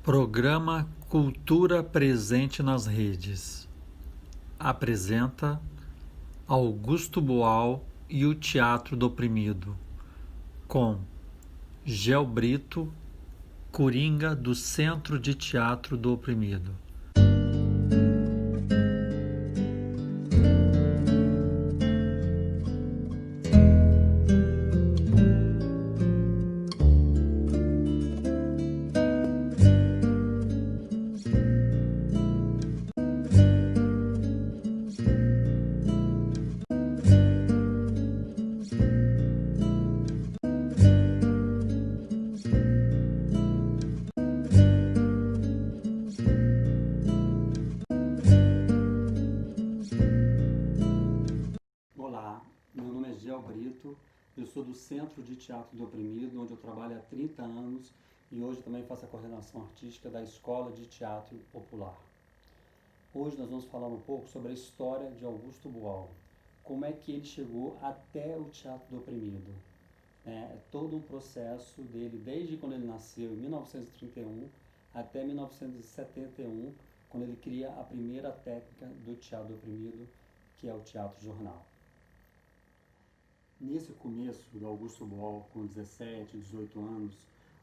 Programa Cultura Presente nas Redes. Apresenta Augusto Boal e o Teatro do Oprimido, com Gel Brito, Coringa do Centro de Teatro do Oprimido. Eu sou do Centro de Teatro do Oprimido, onde eu trabalho há 30 anos e hoje também faço a coordenação artística da Escola de Teatro Popular. Hoje nós vamos falar um pouco sobre a história de Augusto Boal, como é que ele chegou até o teatro do oprimido. É todo um processo dele, desde quando ele nasceu, em 1931, até 1971, quando ele cria a primeira técnica do teatro do oprimido, que é o teatro jornal. Nesse começo do Augusto Boal, com 17, 18 anos,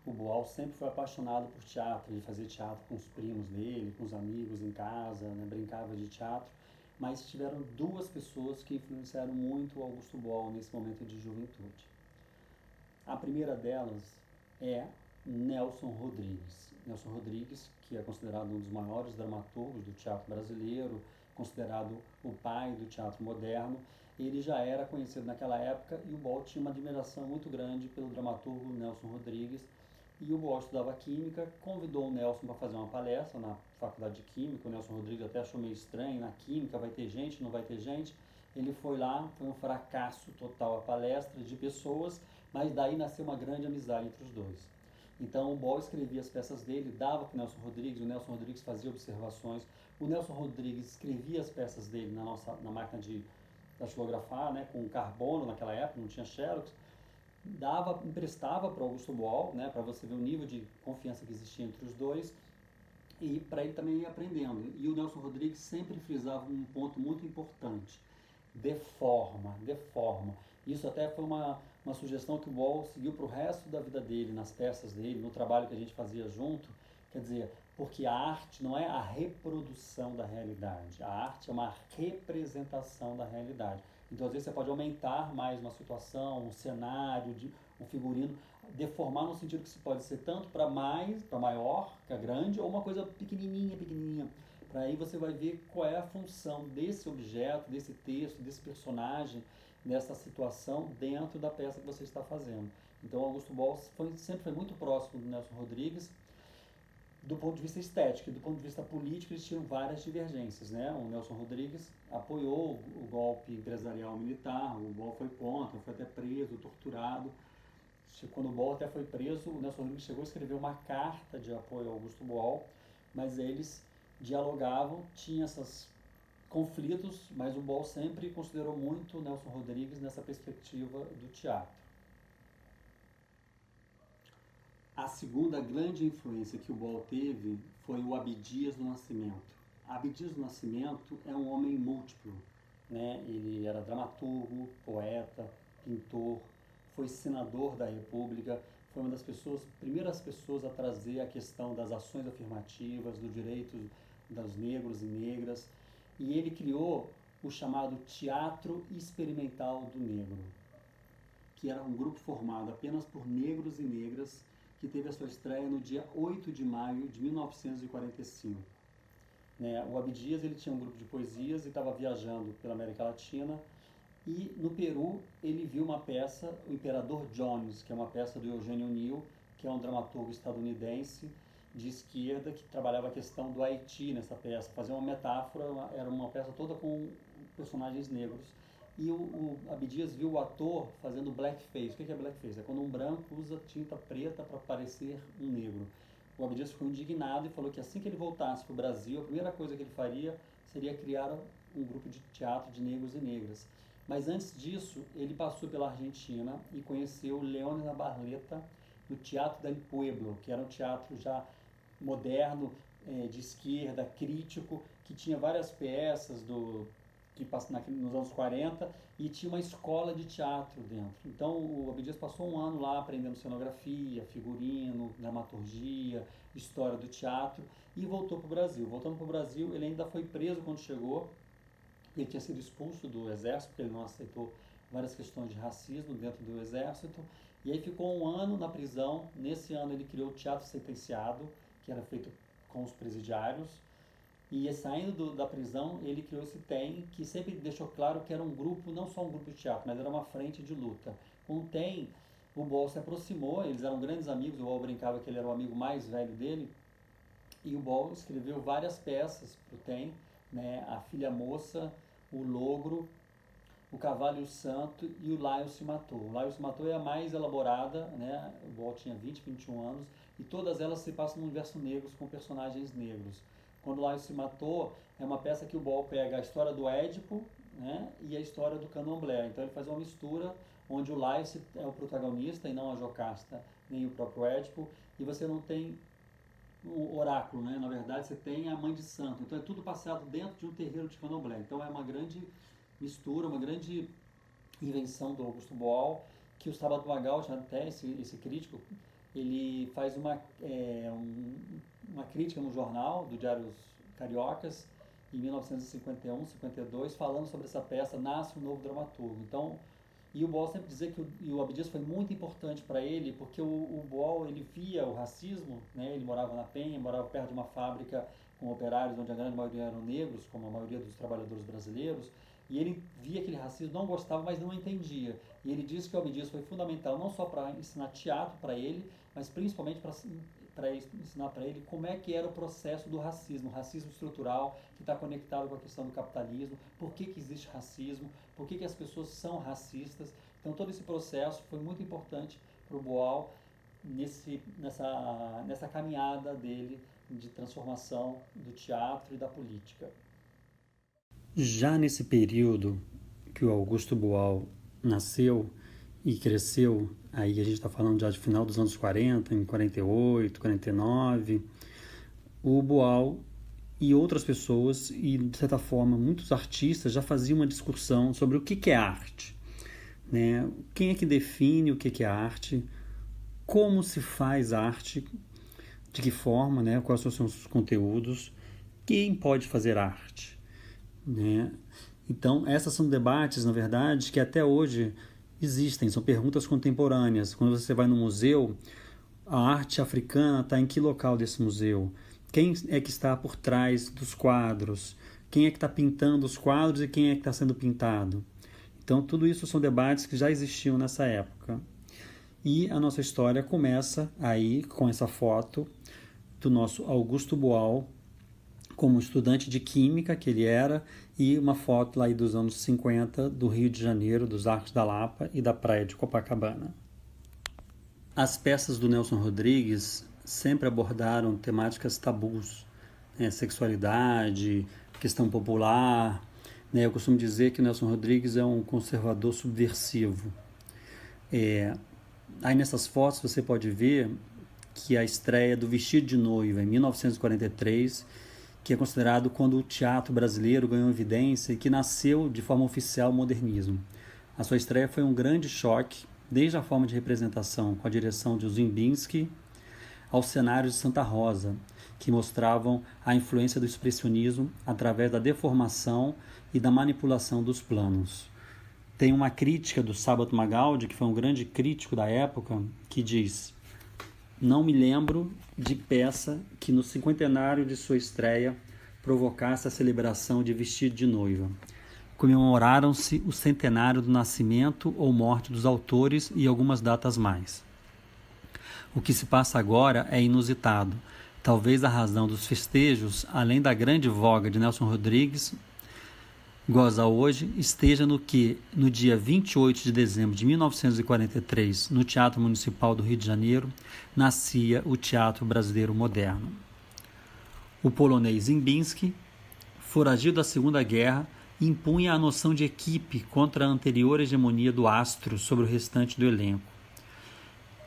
o Boal sempre foi apaixonado por teatro. Ele fazia teatro com os primos dele, com os amigos em casa, né, brincava de teatro. Mas tiveram duas pessoas que influenciaram muito o Augusto Boal nesse momento de juventude. A primeira delas é Nelson Rodrigues. Nelson Rodrigues, que é considerado um dos maiores dramaturgos do teatro brasileiro, considerado o pai do teatro moderno. Ele já era conhecido naquela época e o Boal tinha uma admiração muito grande pelo dramaturgo Nelson Rodrigues. E o Boal estudava Química, convidou o Nelson para fazer uma palestra na Faculdade de Química. O Nelson Rodrigues até achou meio estranho, na Química vai ter gente, não vai ter gente. Ele foi lá, foi um fracasso total a palestra de pessoas, mas daí nasceu uma grande amizade entre os dois. Então o Boal escrevia as peças dele, dava para o Nelson Rodrigues fazia observações, o Nelson Rodrigues escrevia as peças dele na máquina de datilografar, né, com carbono naquela época, não tinha xerox, emprestava para o Augusto Boal, né, para você ver o nível de confiança que existia entre os dois, e para ele também ir aprendendo. E o Nelson Rodrigues sempre frisava um ponto muito importante: deforma. Isso até foi uma sugestão que o Boal seguiu para o resto da vida dele, nas peças dele, no trabalho que a gente fazia junto. Quer dizer, porque a arte não é a reprodução da realidade, a arte é uma representação da realidade. Então, às vezes, você pode aumentar mais uma situação, um cenário, um figurino, deformar no sentido que se pode ser tanto para maior, que é grande, ou uma coisa pequenininha. Para aí você vai ver qual é a função desse objeto, desse texto, desse personagem, dessa situação dentro da peça que você está fazendo. Então, Augusto Boal sempre foi muito próximo do Nelson Rodrigues, do ponto de vista estético. E do ponto de vista político, eles tinham várias divergências, né? O Nelson Rodrigues apoiou o golpe empresarial militar, o Boal foi contra, foi até preso, torturado. Quando o Boal até foi preso, o Nelson Rodrigues chegou a escrever uma carta de apoio ao Augusto Boal, mas eles dialogavam, tinha esses conflitos, mas o Boal sempre considerou muito o Nelson Rodrigues nessa perspectiva do teatro. A segunda grande influência que o Boal teve foi o Abdias do Nascimento. Abdias do Nascimento é um homem múltiplo, né? Ele era dramaturgo, poeta, pintor, foi senador da República, foi uma das primeiras pessoas a trazer a questão das ações afirmativas, do direito dos negros e negras, e ele criou o chamado Teatro Experimental do Negro, que era um grupo formado apenas por negros e negras, que teve a sua estreia no dia 8 de maio de 1945. O Abdias ele tinha um grupo de poesias e estava viajando pela América Latina, e no Peru ele viu uma peça, O Imperador Jones, que é uma peça do Eugênio O'Neill, que é um dramaturgo estadunidense de esquerda que trabalhava a questão do Haiti nessa peça, fazia uma metáfora, era uma peça toda com personagens negros. E o Abdias viu o ator fazendo blackface. O que é blackface? É quando um branco usa tinta preta para parecer um negro. O Abdias ficou indignado e falou que assim que ele voltasse para o Brasil, a primeira coisa que ele faria seria criar um grupo de teatro de negros e negras. Mas antes disso, ele passou pela Argentina e conheceu Leônidas Barletta no Teatro del Pueblo, que era um teatro já moderno, de esquerda, crítico, que tinha várias peças nos anos 40, e tinha uma escola de teatro dentro. Então o Abdias passou um ano lá aprendendo cenografia, figurino, dramaturgia, história do teatro, e voltou para o Brasil. Voltando para o Brasil, ele ainda foi preso quando chegou. Ele tinha sido expulso do exército, porque ele não aceitou várias questões de racismo dentro do exército, e aí ficou um ano na prisão. Nesse ano ele criou o Teatro Sentenciado, que era feito com os presidiários, e saindo da prisão ele criou esse TEM, que sempre deixou claro que era um grupo, não só um grupo de teatro, mas era uma frente de luta. Com o TEM, o Boal se aproximou, eles eram grandes amigos, o Boal brincava que ele era o amigo mais velho dele, e o Boal escreveu várias peças para o TEM, né? A Filha Moça, O Logro, O Cavalo e o Santo e O Laio se Matou. O Laio se Matou é a mais elaborada, né? O Boal tinha 21 anos, e todas elas se passam no universo negro com personagens negros. Quando Laio se matou, é uma peça que o Boal pega a história do Édipo, né, e a história do Candomblé. Então ele faz uma mistura onde o Laio é o protagonista e não a Jocasta, nem o próprio Édipo, e você não tem o oráculo, né? Na verdade você tem a mãe de santo. Então é tudo passado dentro de um terreiro de Candomblé. Então é uma grande mistura, uma grande invenção do Augusto Boal, que o Sábado Magal, até esse crítico, ele faz uma crítica no jornal do Diários Cariocas, em 1951, 52, falando sobre essa peça, nasce um novo dramaturgo. Então, e o Boal sempre dizia que o Abdias foi muito importante para ele, porque o Boal, ele via o racismo, né? Ele morava na Penha, morava perto de uma fábrica com operários, onde a grande maioria eram negros, como a maioria dos trabalhadores brasileiros, e ele via aquele racismo, não gostava, mas não entendia. E ele disse que o Abdias foi fundamental, não só para ensinar teatro para ele, mas principalmente para ensinar para ele como é que era o processo do racismo, o racismo estrutural, que está conectado com a questão do capitalismo, por que existe racismo, por que as pessoas são racistas. Então todo esse processo foi muito importante para o Boal nessa caminhada dele de transformação do teatro e da política. Já nesse período que o Augusto Boal nasceu e cresceu, aí a gente está falando já de final dos anos 40, em 48, 49, o Boal e outras pessoas, e de certa forma muitos artistas já faziam uma discussão sobre o que é arte, né? Quem é que define o que é arte, como se faz arte, de que forma, né? Quais são os conteúdos, quem pode fazer arte, né? Então, essas são debates, na verdade, que até hoje existem, são perguntas contemporâneas. Quando você vai no museu, a arte africana está em que local desse museu? Quem é que está por trás dos quadros? Quem é que está pintando os quadros e quem é que está sendo pintado? Então, tudo isso são debates que já existiam nessa época. E a nossa história começa aí com essa foto do nosso Augusto Boal, como estudante de química que ele era, e uma foto lá dos anos 50 do Rio de Janeiro, dos Arcos da Lapa e da praia de Copacabana. As peças do Nelson Rodrigues sempre abordaram temáticas tabus, né? Sexualidade, questão popular, né? Eu costumo dizer que o Nelson Rodrigues é um conservador subversivo. Aí nessas fotos você pode ver que a estreia do Vestido de Noiva, em 1943, que é considerado quando o teatro brasileiro ganhou evidência e que nasceu de forma oficial o modernismo. A sua estreia foi um grande choque, desde a forma de representação com a direção de Ziembinski aos cenários de Santa Rosa, que mostravam a influência do expressionismo através da deformação e da manipulação dos planos. Tem uma crítica do Sábato Magaldi, que foi um grande crítico da época, que diz: "Não me lembro de peça que no cinquentenário de sua estreia provocasse a celebração de Vestido de Noiva. Comemoraram-se o centenário do nascimento ou morte dos autores e algumas datas mais. O que se passa agora é inusitado. Talvez a razão dos festejos, além da grande voga de Nelson Rodrigues, goza hoje, esteja no que, no dia 28 de dezembro de 1943, no Teatro Municipal do Rio de Janeiro, nascia o Teatro Brasileiro Moderno. O polonês Ziembinski, foragido da Segunda Guerra, impunha a noção de equipe contra a anterior hegemonia do astro sobre o restante do elenco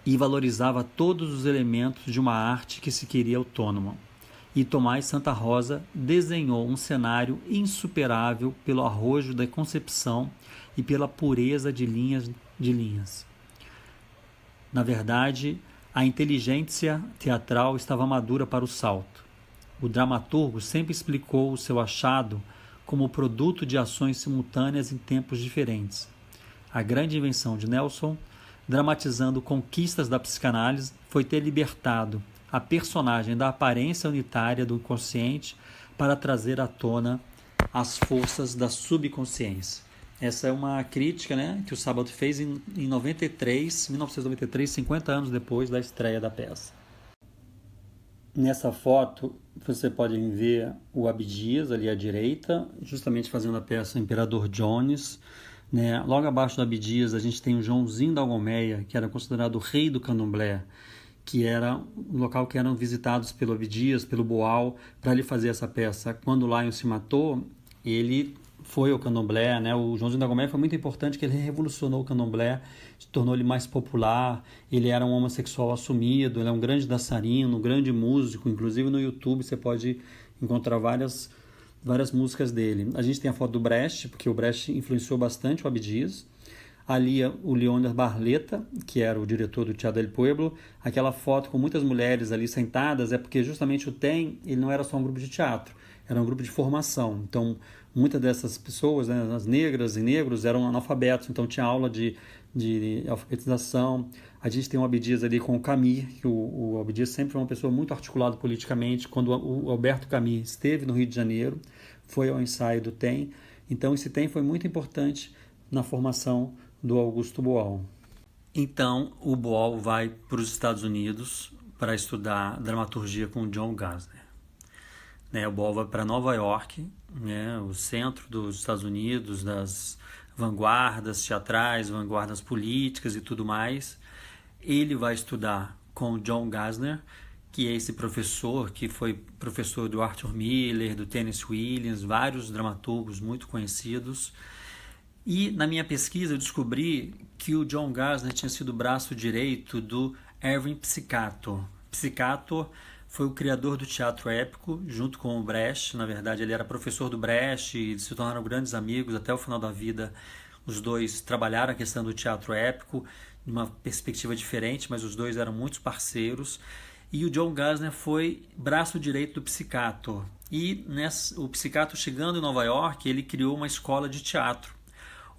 e valorizava todos os elementos de uma arte que se queria autônoma. E Tomás Santa Rosa desenhou um cenário insuperável pelo arrojo da concepção e pela pureza de linhas. Na verdade, a inteligência teatral estava madura para o salto. O dramaturgo sempre explicou o seu achado como produto de ações simultâneas em tempos diferentes. A grande invenção de Nelson, dramatizando conquistas da psicanálise, foi ter libertado a personagem da aparência unitária do inconsciente para trazer à tona as forças da subconsciência. Essa é uma crítica, né, que o Sábado fez em 1993, 50 anos depois da estreia da peça. Nessa foto, você pode ver o Abdias ali à direita, justamente fazendo a peça Imperador Jones, né? Logo abaixo do Abdias, a gente tem o Joãozinho da Algomeia, que era considerado o rei do candomblé, que era um local que eram visitados pelo Abdias, pelo Boal, para ele fazer essa peça. Quando o Lion se matou, ele foi ao candomblé, né? O Joãozinho da Goméia foi muito importante, que ele revolucionou o candomblé, tornou ele mais popular. Ele era um homossexual assumido, ele é um grande dançarino, um grande músico. Inclusive no YouTube você pode encontrar várias músicas dele. A gente tem a foto do Brecht, porque o Brecht influenciou bastante o Abdias. Ali o Leônidas Barleta, que era o diretor do Teatro del Pueblo. Aquela foto com muitas mulheres ali sentadas é porque justamente o TEM, ele não era só um grupo de teatro, era um grupo de formação. Então, muitas dessas pessoas, né, as negras e negros, eram analfabetos, então tinha aula de alfabetização. A gente tem o Abdias ali com o Camus, que o Abdias sempre foi uma pessoa muito articulada politicamente. Quando o Alberto Camus esteve no Rio de Janeiro, foi ao ensaio do TEM. Então, esse TEM foi muito importante na formação do Augusto Boal. Então, o Boal vai para os Estados Unidos para estudar dramaturgia com o John Gassner. O Boal vai para Nova York, né, o centro dos Estados Unidos, das vanguardas teatrais, vanguardas políticas e tudo mais. Ele vai estudar com o John Gassner, que é esse professor que foi professor do Arthur Miller, do Tennessee Williams, vários dramaturgos muito conhecidos. E na minha pesquisa eu descobri que o John Gassner tinha sido o braço direito do Erwin Piscator. Piscator foi o criador do teatro épico, junto com o Brecht. Na verdade, ele era professor do Brecht e se tornaram grandes amigos até o final da vida. Os dois trabalharam a questão do teatro épico de uma perspectiva diferente, mas os dois eram muitos parceiros. E o John Gassner foi braço direito do Piscator. E o Piscator, chegando em Nova York, ele criou uma escola de teatro,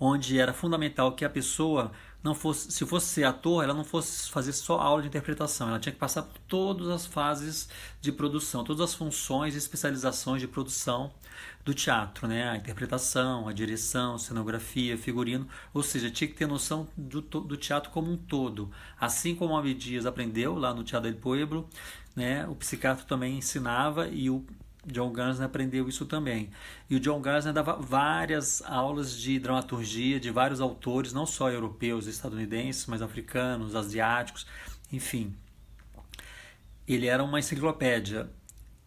onde era fundamental que a pessoa não fosse, se fosse ser ator, ela não fosse fazer só aula de interpretação, ela tinha que passar por todas as fases de produção, todas as funções e especializações de produção do teatro, né? A interpretação, a direção, a cenografia, figurino, ou seja, tinha que ter noção do teatro como um todo. Assim como o Abdias aprendeu lá no Teatro del Pueblo, né? O Piscator também ensinava e o John Gassner aprendeu isso também. E o John Gassner dava várias aulas de dramaturgia de vários autores, não só europeus, estadunidenses, mas africanos, asiáticos, enfim. Ele era uma enciclopédia.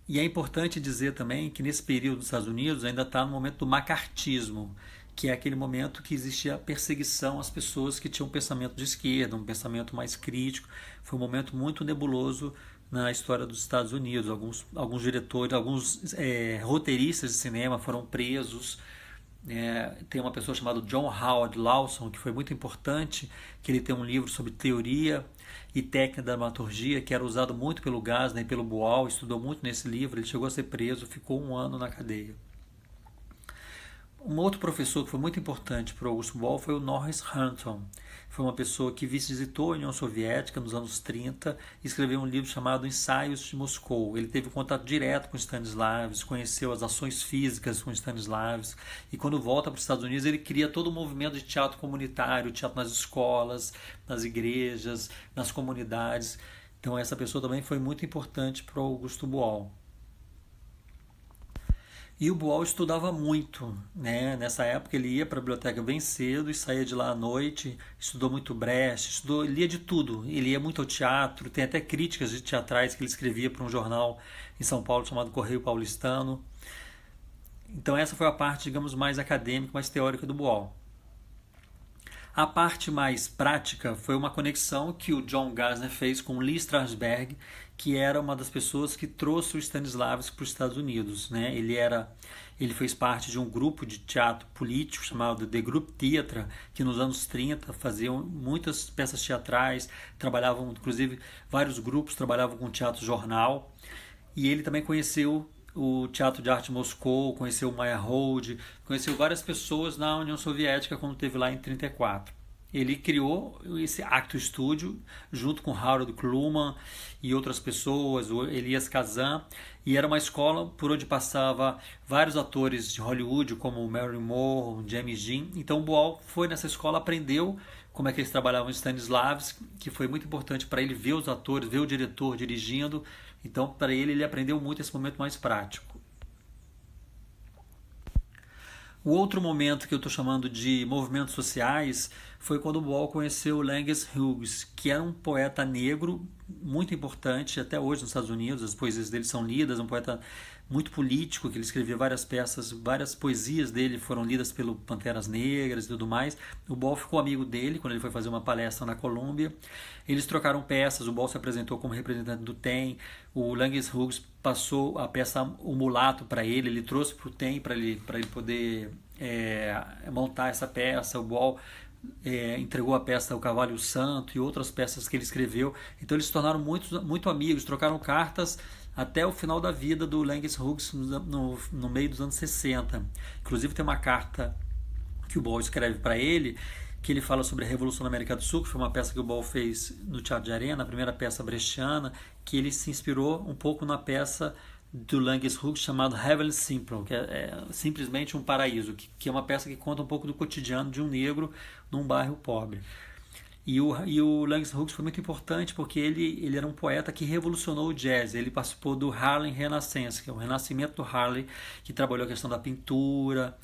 E é importante dizer também que nesse período dos Estados Unidos ainda está no momento do macartismo, que é aquele momento que existia a perseguição às pessoas que tinham um pensamento de esquerda, um pensamento mais crítico. Foi um momento muito nebuloso na história dos Estados Unidos. Alguns diretores, alguns roteiristas de cinema foram presos. Tem uma pessoa chamada John Howard Lawson, que foi muito importante, que ele tem um livro sobre teoria e técnica da dramaturgia, que era usado muito pelo Gassner e pelo Boal, estudou muito nesse livro. Ele chegou a ser preso, ficou 1 ano na cadeia. Um outro professor que foi muito importante para o Augusto Boal foi o Norris Hunton. Foi uma pessoa que visitou a União Soviética nos anos 30 e escreveu um livro chamado Ensaios de Moscou. Ele teve contato direto com Stanislavski, conheceu as ações físicas com Stanislavski, e quando volta para os Estados Unidos ele cria todo o movimento de teatro comunitário, teatro nas escolas, nas igrejas, nas comunidades. Então essa pessoa também foi muito importante para o Augusto Boal. E o Boal estudava muito, né? Nessa época ele ia para a biblioteca bem cedo e saía de lá à noite, estudou muito Brecht, lia de tudo. Ele ia muito ao teatro, tem até críticas de teatrais que ele escrevia para um jornal em São Paulo chamado Correio Paulistano. Então essa foi a parte, digamos, mais acadêmica, mais teórica do Boal. A parte mais prática foi uma conexão que o John Gassner fez com Lee Strasberg, que era uma das pessoas que trouxe o Stanislavski para os Estados Unidos, né? Ele fez parte de um grupo de teatro político chamado The Group Theatre, que nos anos 30 faziam muitas peças teatrais, trabalhavam, inclusive, vários grupos trabalhavam com teatro jornal, e ele também conheceu o Teatro de Arte de Moscou, conheceu o Meyerhold, conheceu várias pessoas na União Soviética quando esteve lá em 1934. Ele criou esse Acto Studio junto com Harold Kluman e outras pessoas, o Elias Kazan, e era uma escola por onde passava vários atores de Hollywood, como Marilyn Monroe, James Dean. Então o Boal foi nessa escola, aprendeu como é que eles trabalhavam em Stanislavski, que foi muito importante para ele ver os atores, ver o diretor dirigindo. Então, para ele aprendeu muito esse momento mais prático. O outro momento que eu estou chamando de movimentos sociais foi quando o Boal conheceu o Langes Hughes, que era um poeta negro muito importante até hoje nos Estados Unidos. As poesias dele são lidas, um poeta muito político, que ele escrevia várias peças, várias poesias dele foram lidas pelo Panteras Negras e tudo mais. O Ball ficou amigo dele quando ele foi fazer uma palestra na Colômbia. Eles trocaram peças, o Ball se apresentou como representante do TEM, o Langes Hughes passou a peça O Mulato para ele trouxe para o TEM para ele poder montar essa peça. O Ball entregou a peça O Cavalho Santo e outras peças que ele escreveu. Então eles se tornaram muito amigos, trocaram cartas até o final da vida do Langes Hughes no meio dos anos 60. Inclusive tem uma carta que o Ball escreve para ele, que ele fala sobre a Revolução na América do Sul, que foi uma peça que o Ball fez no Teatro de Arena, a primeira peça brechtiana, que ele se inspirou um pouco na peça do Langes Hughes chamado Heaven Simple, que é simplesmente um paraíso, que é uma peça que conta um pouco do cotidiano de um negro num bairro pobre. E o Langes Hughes foi muito importante porque ele era um poeta que revolucionou o jazz. Ele participou do Harlem Renaissance, que é o renascimento do Harlem, que trabalhou a questão da pintura,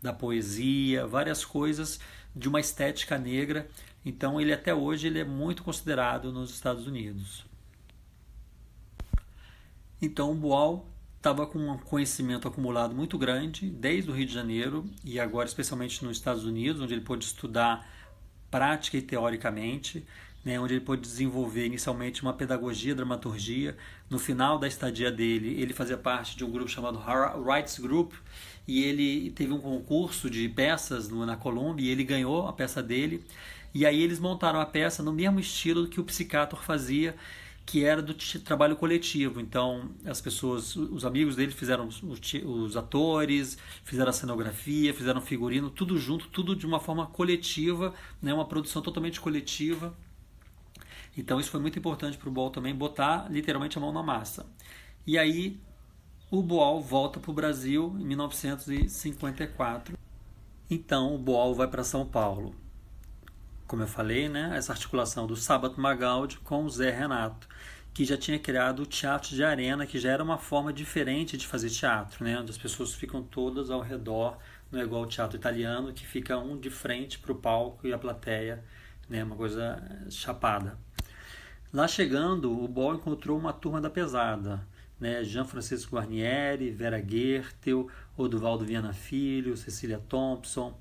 da poesia, várias coisas de uma estética negra. Então ele até hoje ele é muito considerado nos Estados Unidos. Então o Boal estava com um conhecimento acumulado muito grande desde o Rio de Janeiro e agora especialmente nos Estados Unidos, onde ele pôde estudar prática e teoricamente, né, onde ele pôde desenvolver inicialmente uma pedagogia, dramaturgia. No final da estadia dele, ele fazia parte de um grupo chamado Wrights Group e ele teve um concurso de peças na Colômbia e ele ganhou a peça dele. E aí eles montaram a peça no mesmo estilo que o Psicator fazia, que era do trabalho coletivo. Então as pessoas, os amigos dele fizeram os atores, fizeram a cenografia, fizeram o figurino, tudo junto, tudo de uma forma coletiva, né, uma produção totalmente coletiva. Então isso foi muito importante para o Boal também, botar literalmente a mão na massa. E aí o Boal volta para o Brasil em 1954. Então o Boal vai para São Paulo. Como eu falei, né, essa articulação do Sabato Magaldi com o Zé Renato, que já tinha criado o Teatro de Arena, que já era uma forma diferente de fazer teatro, né, onde as pessoas ficam todas ao redor, não é igual o teatro italiano, que fica um de frente para o palco e a plateia, né, uma coisa chapada. Lá chegando, o Boal encontrou uma turma da pesada, né, Jean Francisco Guarnieri, Vera Goertel, Oduvaldo Viana Filho, Cecília Thompson,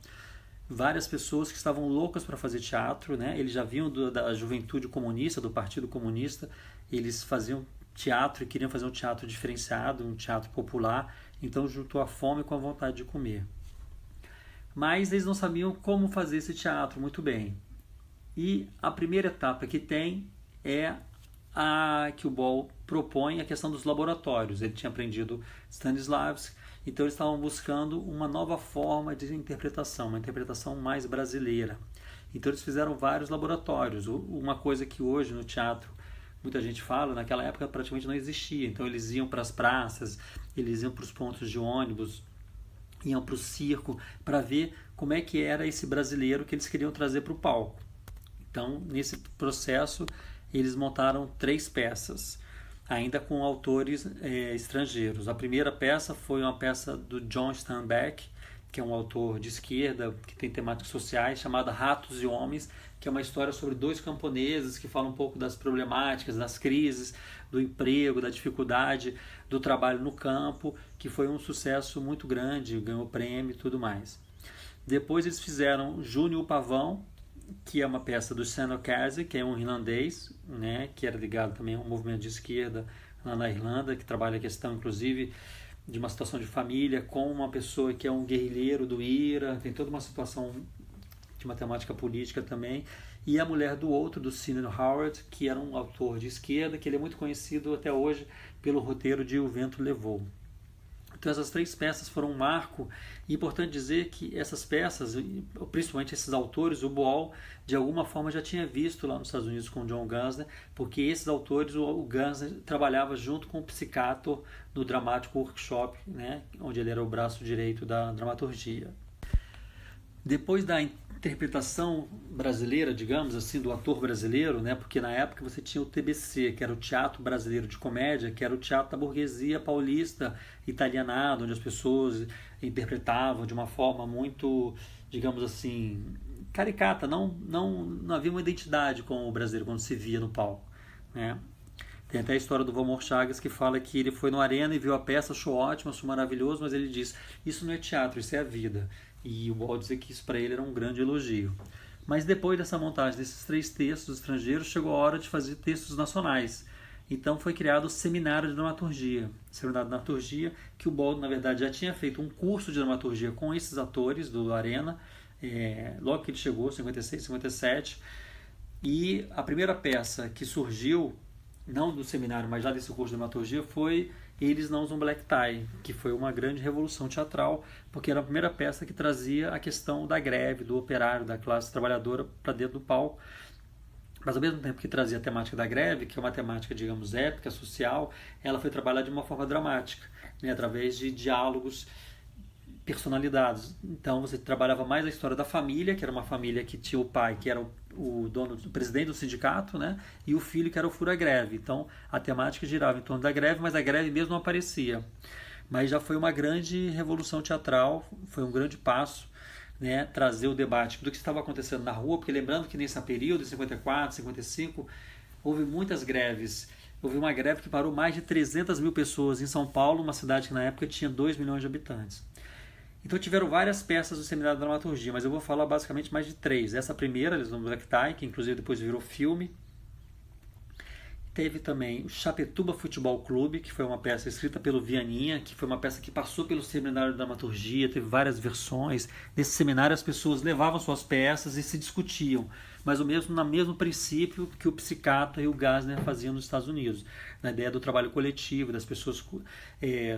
várias pessoas que estavam loucas para fazer teatro, né? Eles já vinham da juventude comunista, do Partido Comunista, eles faziam teatro e queriam fazer um teatro diferenciado, um teatro popular, então juntou a fome com a vontade de comer. Mas eles não sabiam como fazer esse teatro muito bem. E a primeira etapa que tem é a que o Boal propõe, a questão dos laboratórios. Ele tinha aprendido Stanislavski, então eles estavam buscando uma nova forma de interpretação, uma interpretação mais brasileira. Então eles fizeram vários laboratórios. Uma coisa que hoje no teatro muita gente fala, naquela época praticamente não existia. Então eles iam para as praças, eles iam para os pontos de ônibus, iam para o circo, para ver como é que era esse brasileiro que eles queriam trazer para o palco. Então nesse processo eles montaram 3 peças, ainda com autores estrangeiros. A primeira peça foi uma peça do John Steinbeck, que é um autor de esquerda, que tem temáticas sociais, chamada Ratos e Homens, que é uma história sobre 2 camponeses que falam um pouco das problemáticas, das crises, do emprego, da dificuldade do trabalho no campo, que foi um sucesso muito grande, ganhou prêmio e tudo mais. Depois eles fizeram Júnior o Pavão, que é uma peça do Senno Casey, que é um irlandês, né, que era ligado também a um movimento de esquerda lá na Irlanda, que trabalha a questão, inclusive, de uma situação de família com uma pessoa que é um guerrilheiro do IRA, tem toda uma situação de matemática política também. E a mulher do outro, do Sidney Howard, que era um autor de esquerda, que ele é muito conhecido até hoje pelo roteiro de O Vento Levou. Então essas 3 peças foram um marco, e é importante dizer que essas peças, principalmente esses autores, o Boal de alguma forma já tinha visto lá nos Estados Unidos com o John Gansner, porque esses autores, o Gansner trabalhava junto com o Psicator no Dramático Workshop, né, onde ele era o braço direito da dramaturgia. Depois da interpretação brasileira, digamos assim, do ator brasileiro, né, porque na época você tinha o TBC, que era o Teatro Brasileiro de Comédia, que era o teatro da burguesia paulista italianado, onde as pessoas interpretavam de uma forma muito, digamos assim, caricata, não havia uma identidade com o brasileiro quando se via no palco, né? Tem até a história do Valmor Chagas que fala que ele foi no Arena e viu a peça, achou ótimo, achou maravilhoso, mas ele diz, isso não é teatro, isso é a vida. E o Boal dizia que isso para ele era um grande elogio. Mas depois dessa montagem desses 3 textos estrangeiros, chegou a hora de fazer textos nacionais. Então foi criado o Seminário de Dramaturgia. Seminário de Dramaturgia, que o Boal, na verdade, já tinha feito um curso de dramaturgia com esses atores do Arena, logo que ele chegou, 56, 57. E a primeira peça que surgiu, não do seminário, mas já desse curso de dramaturgia, foi Eles Não Usam Black Tie, que foi uma grande revolução teatral, porque era a primeira peça que trazia a questão da greve, do operário, da classe trabalhadora para dentro do palco. Mas ao mesmo tempo que trazia a temática da greve, que é uma temática, digamos, épica, social, ela foi trabalhada de uma forma dramática, né, através de diálogos personalidades. Então você trabalhava mais a história da família, que era uma família que tinha o pai, que era o dono, o presidente do sindicato, né, e o filho, que era o fura-greve. Então a temática girava em torno da greve, mas a greve mesmo não aparecia. Mas já foi uma grande revolução teatral, foi um grande passo, né, trazer o debate do que estava acontecendo na rua, porque lembrando que nesse período, em 54, 55, houve muitas greves. Houve uma greve que parou mais de 300 mil pessoas em São Paulo, uma cidade que na época tinha 2 milhões de habitantes. Então tiveram várias peças do Seminário de Dramaturgia, mas eu vou falar basicamente mais de 3. Essa primeira, Eles Não Usam Black Tie, que inclusive depois virou filme. Teve também o Chapetuba Futebol Clube, que foi uma peça escrita pelo Vianinha, que foi uma peça que passou pelo Seminário de Dramaturgia, teve várias versões. Nesse seminário as pessoas levavam suas peças e se discutiam, mas no mesmo princípio que o Psicato e o Gassner faziam nos Estados Unidos, na ideia do trabalho coletivo, das pessoas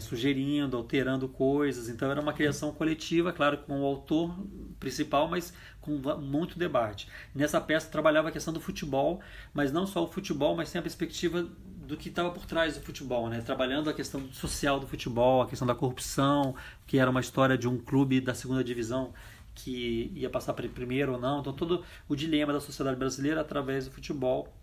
sugerindo, alterando coisas. Então era uma criação coletiva, claro, com o autor principal, mas com muito debate. Nessa peça trabalhava a questão do futebol, mas não só o futebol, mas sem a perspectiva do que estava por trás do futebol, né? Trabalhando a questão social do futebol, a questão da corrupção, que era uma história de um clube da segunda divisão que ia passar para primeiro ou não. Então todo o dilema da sociedade brasileira através do futebol.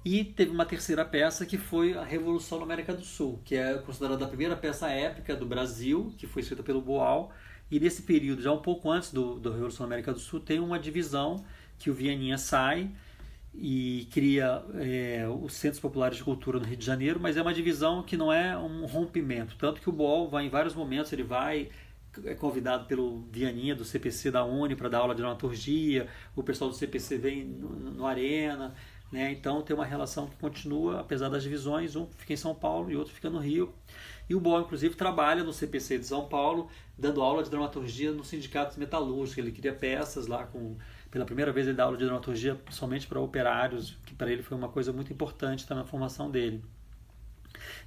E teve uma terceira peça que foi a Revolução na América do Sul, que é considerada a primeira peça épica do Brasil, que foi escrita pelo Boal. E nesse período, já um pouco antes do Revolução na América do Sul, tem uma divisão que o Vianinha sai e cria os Centros Populares de Cultura no Rio de Janeiro, mas é uma divisão que não é um rompimento. Tanto que o Boal vai em vários momentos, ele é convidado pelo Vianinha do CPC da Uni para dar aula de dramaturgia, o pessoal do CPC vem no Arena, né? Então tem uma relação que continua, apesar das divisões, um fica em São Paulo e outro fica no Rio. E o Boal, inclusive, trabalha no CPC de São Paulo, dando aula de dramaturgia no Sindicato Metalúrgico. Ele cria peças lá, pela primeira vez ele dá aula de dramaturgia somente para operários, que para ele foi uma coisa muito importante na formação dele.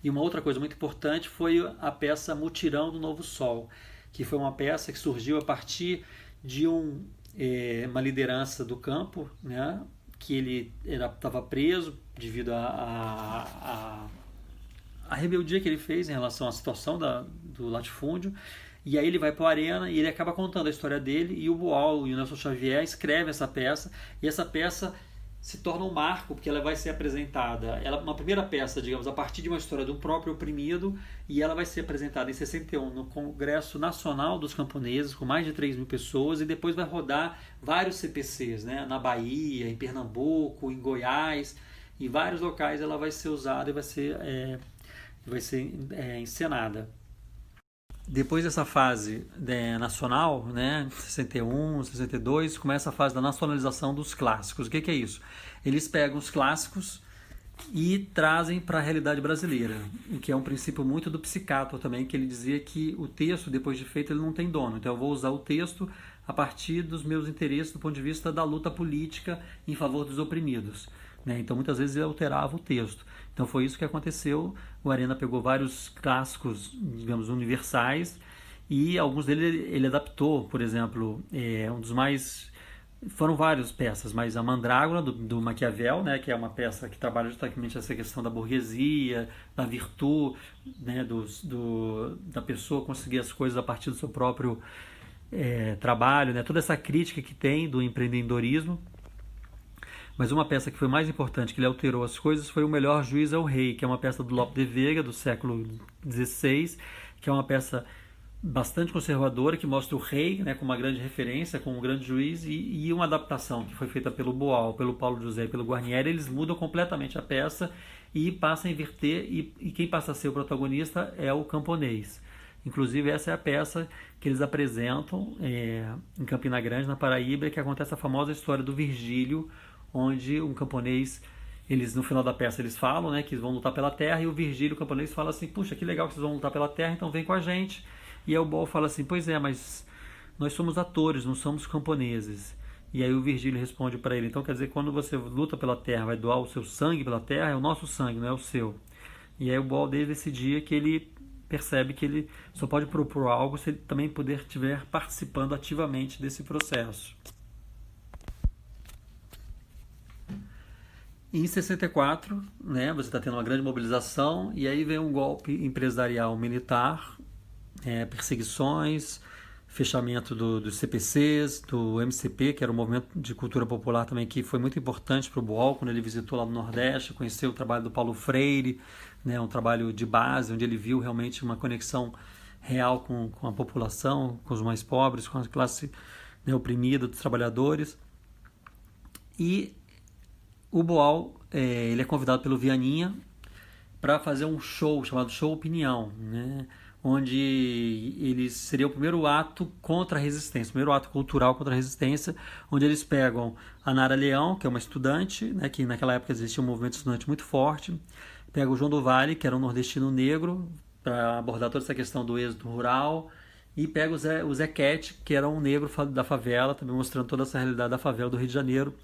E uma outra coisa muito importante foi a peça Mutirão do Novo Sol, que foi uma peça que surgiu a partir de uma liderança do campo, né, que ele estava preso devido à rebeldia que ele fez em relação à situação do latifúndio, e aí ele vai para o Arena e ele acaba contando a história dele, e o Boal e o Nelson Xavier escrevem essa peça, e essa peça se torna um marco, porque ela vai ser apresentada, uma primeira peça, digamos, a partir de uma história de um próprio oprimido, e ela vai ser apresentada em 61 no Congresso Nacional dos Camponeses, com mais de 3 mil pessoas, e depois vai rodar vários CPCs, né, na Bahia, em Pernambuco, em Goiás, em vários locais ela vai ser usada e vai ser encenada. Depois dessa fase nacional, né, 61, 62, começa a fase da nacionalização dos clássicos. O que é isso? Eles pegam os clássicos e trazem para a realidade brasileira, o que é um princípio muito do Psicato também, que ele dizia que o texto, depois de feito, ele não tem dono. Então eu vou usar o texto a partir dos meus interesses do ponto de vista da luta política em favor dos oprimidos, né? Então muitas vezes ele alterava o texto. Então foi isso que aconteceu. O Arena pegou vários clássicos, digamos, universais, e alguns deles ele adaptou. Por exemplo, um dos mais... Foram várias peças, mas a Mandrágora, do Maquiavel, né, que é uma peça que trabalha justamente essa questão da burguesia, da virtude, né, da pessoa conseguir as coisas a partir do seu próprio trabalho, né, toda essa crítica que tem do empreendedorismo. Mas uma peça que foi mais importante, que ele alterou as coisas, foi O Melhor Juiz é o Rei, que é uma peça do Lope de Vega, do século XVI, que é uma peça bastante conservadora, que mostra o rei, né, com uma grande referência, com um grande juiz, e uma adaptação que foi feita pelo Boal, pelo Paulo José e pelo Guarnieri. Eles mudam completamente a peça e passam a inverter, e quem passa a ser o protagonista é o camponês. Inclusive, essa é a peça que eles apresentam em Campina Grande, na Paraíba, que acontece a famosa história do Virgílio, onde um camponês, no final da peça eles falam, né, que vão lutar pela terra, e o Virgílio, o camponês, fala assim: puxa, que legal que vocês vão lutar pela terra, então vem com a gente. E aí o Boal fala assim: pois é, mas nós somos atores, não somos camponeses. E aí o Virgílio responde para ele: então quer dizer, quando você luta pela terra, vai doar o seu sangue pela terra, é o nosso sangue, não é o seu. E aí o Boal, desde esse dia, que ele percebe que ele só pode propor algo se ele também estiver participando ativamente desse processo. Em 64, né, você está tendo uma grande mobilização, e aí vem um golpe empresarial militar, perseguições, fechamento dos CPCs, do MCP, que era um movimento de cultura popular também, que foi muito importante para o Boal, quando ele visitou lá no Nordeste, conheceu o trabalho do Paulo Freire, né, um trabalho de base, onde ele viu realmente uma conexão real com a população, com os mais pobres, com a classe, né, oprimida dos trabalhadores. E o Boal, ele é convidado pelo Vianinha para fazer um show chamado Show Opinião, né, onde ele seria o primeiro ato contra a resistência, o primeiro ato cultural contra a resistência, onde eles pegam a Nara Leão, que é uma estudante, né, que naquela época existia um movimento estudante muito forte, pega o João do Vale, que era um nordestino negro, para abordar toda essa questão do êxodo rural, e pega o Zé Quete, que era um negro da favela, também mostrando toda essa realidade da favela do Rio de Janeiro.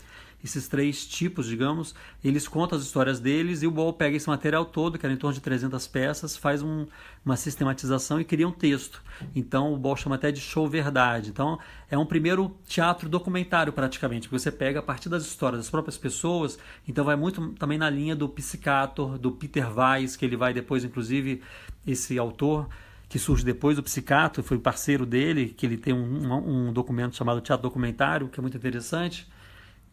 Esses três tipos, digamos, eles contam as histórias deles, e o Boal pega esse material todo, que era em torno de 300 peças, faz uma sistematização e cria um texto. Então o Boal chama até de show verdade. Então é um primeiro teatro documentário praticamente, porque você pega a partir das histórias das próprias pessoas, então vai muito também na linha do Psicator, do Peter Weiss, que ele vai depois, inclusive, esse autor que surge depois do Psicator, foi parceiro dele, que ele tem um documento chamado Teatro Documentário, que é muito interessante.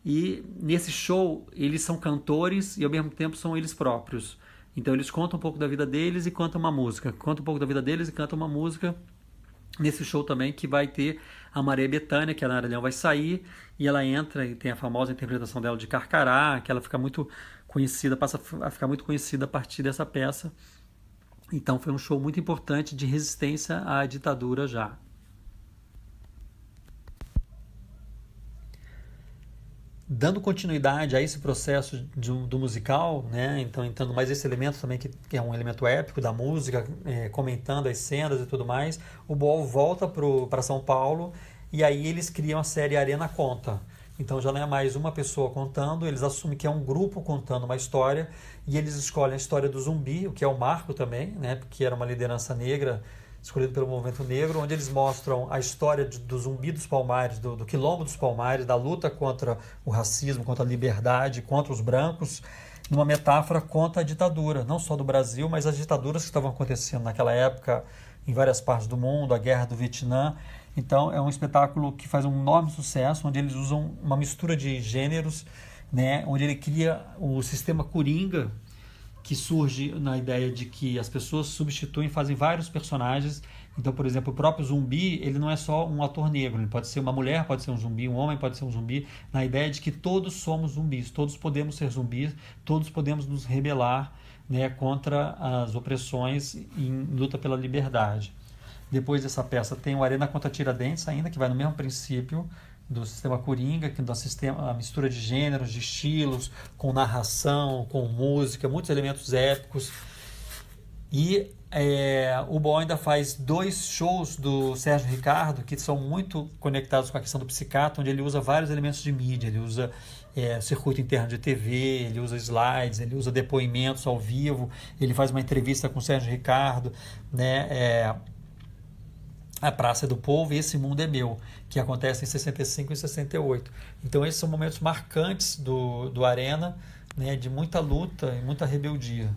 E nesse show eles são cantores e ao mesmo tempo são eles próprios. Então eles contam um pouco da vida deles e cantam uma música. Contam um pouco da vida deles e cantam uma música. Nesse show também que vai ter a Maria Bethânia, que a Nara Leão vai sair, e ela entra e tem a famosa interpretação dela de Carcará, que ela fica muito conhecida, passa a ficar muito conhecida a partir dessa peça. Então foi um show muito importante de resistência à ditadura já. Dando continuidade a esse processo do musical, né? Então entrando mais esse elemento também, que é um elemento épico da música, comentando as cenas e tudo mais, o Boal volta para São Paulo, e aí eles criam a série Arena Conta. Então já não é mais uma pessoa contando, eles assumem que é um grupo contando uma história, e eles escolhem a história do Zumbi, o que é o marco também, né? Porque era uma liderança negra, escolhido pelo movimento negro, onde eles mostram a história do Zumbi dos Palmares, do Quilombo dos Palmares, da luta contra o racismo, contra a liberdade, contra os brancos, numa metáfora contra a ditadura, não só do Brasil, mas as ditaduras que estavam acontecendo naquela época em várias partes do mundo, a Guerra do Vietnã. Então é um espetáculo que faz um enorme sucesso, onde eles usam uma mistura de gêneros, né, onde ele cria o sistema Coringa, que surge na ideia de que as pessoas substituem, fazem vários personagens. Então, por exemplo, o próprio Zumbi, ele não é só um ator negro, ele pode ser uma mulher, pode ser um zumbi, um homem pode ser um zumbi, na ideia de que todos somos zumbis, todos podemos ser zumbis, todos podemos nos rebelar, né, contra as opressões em luta pela liberdade. Depois dessa peça tem o Arena contra Tiradentes ainda, que vai no mesmo princípio do sistema Coringa, que dá a mistura de gêneros, de estilos, com narração, com música, muitos elementos épicos. E o Boal ainda faz 2 shows do Sérgio Ricardo, que são muito conectados com a questão do Psicato, onde ele usa vários elementos de mídia, ele usa circuito interno de TV, ele usa slides, ele usa depoimentos ao vivo, ele faz uma entrevista com o Sérgio Ricardo, né, A Praça do Povo e Esse Mundo é Meu, que acontece em 65 e 68. Então esses são momentos marcantes do Arena, né, de muita luta e muita rebeldia.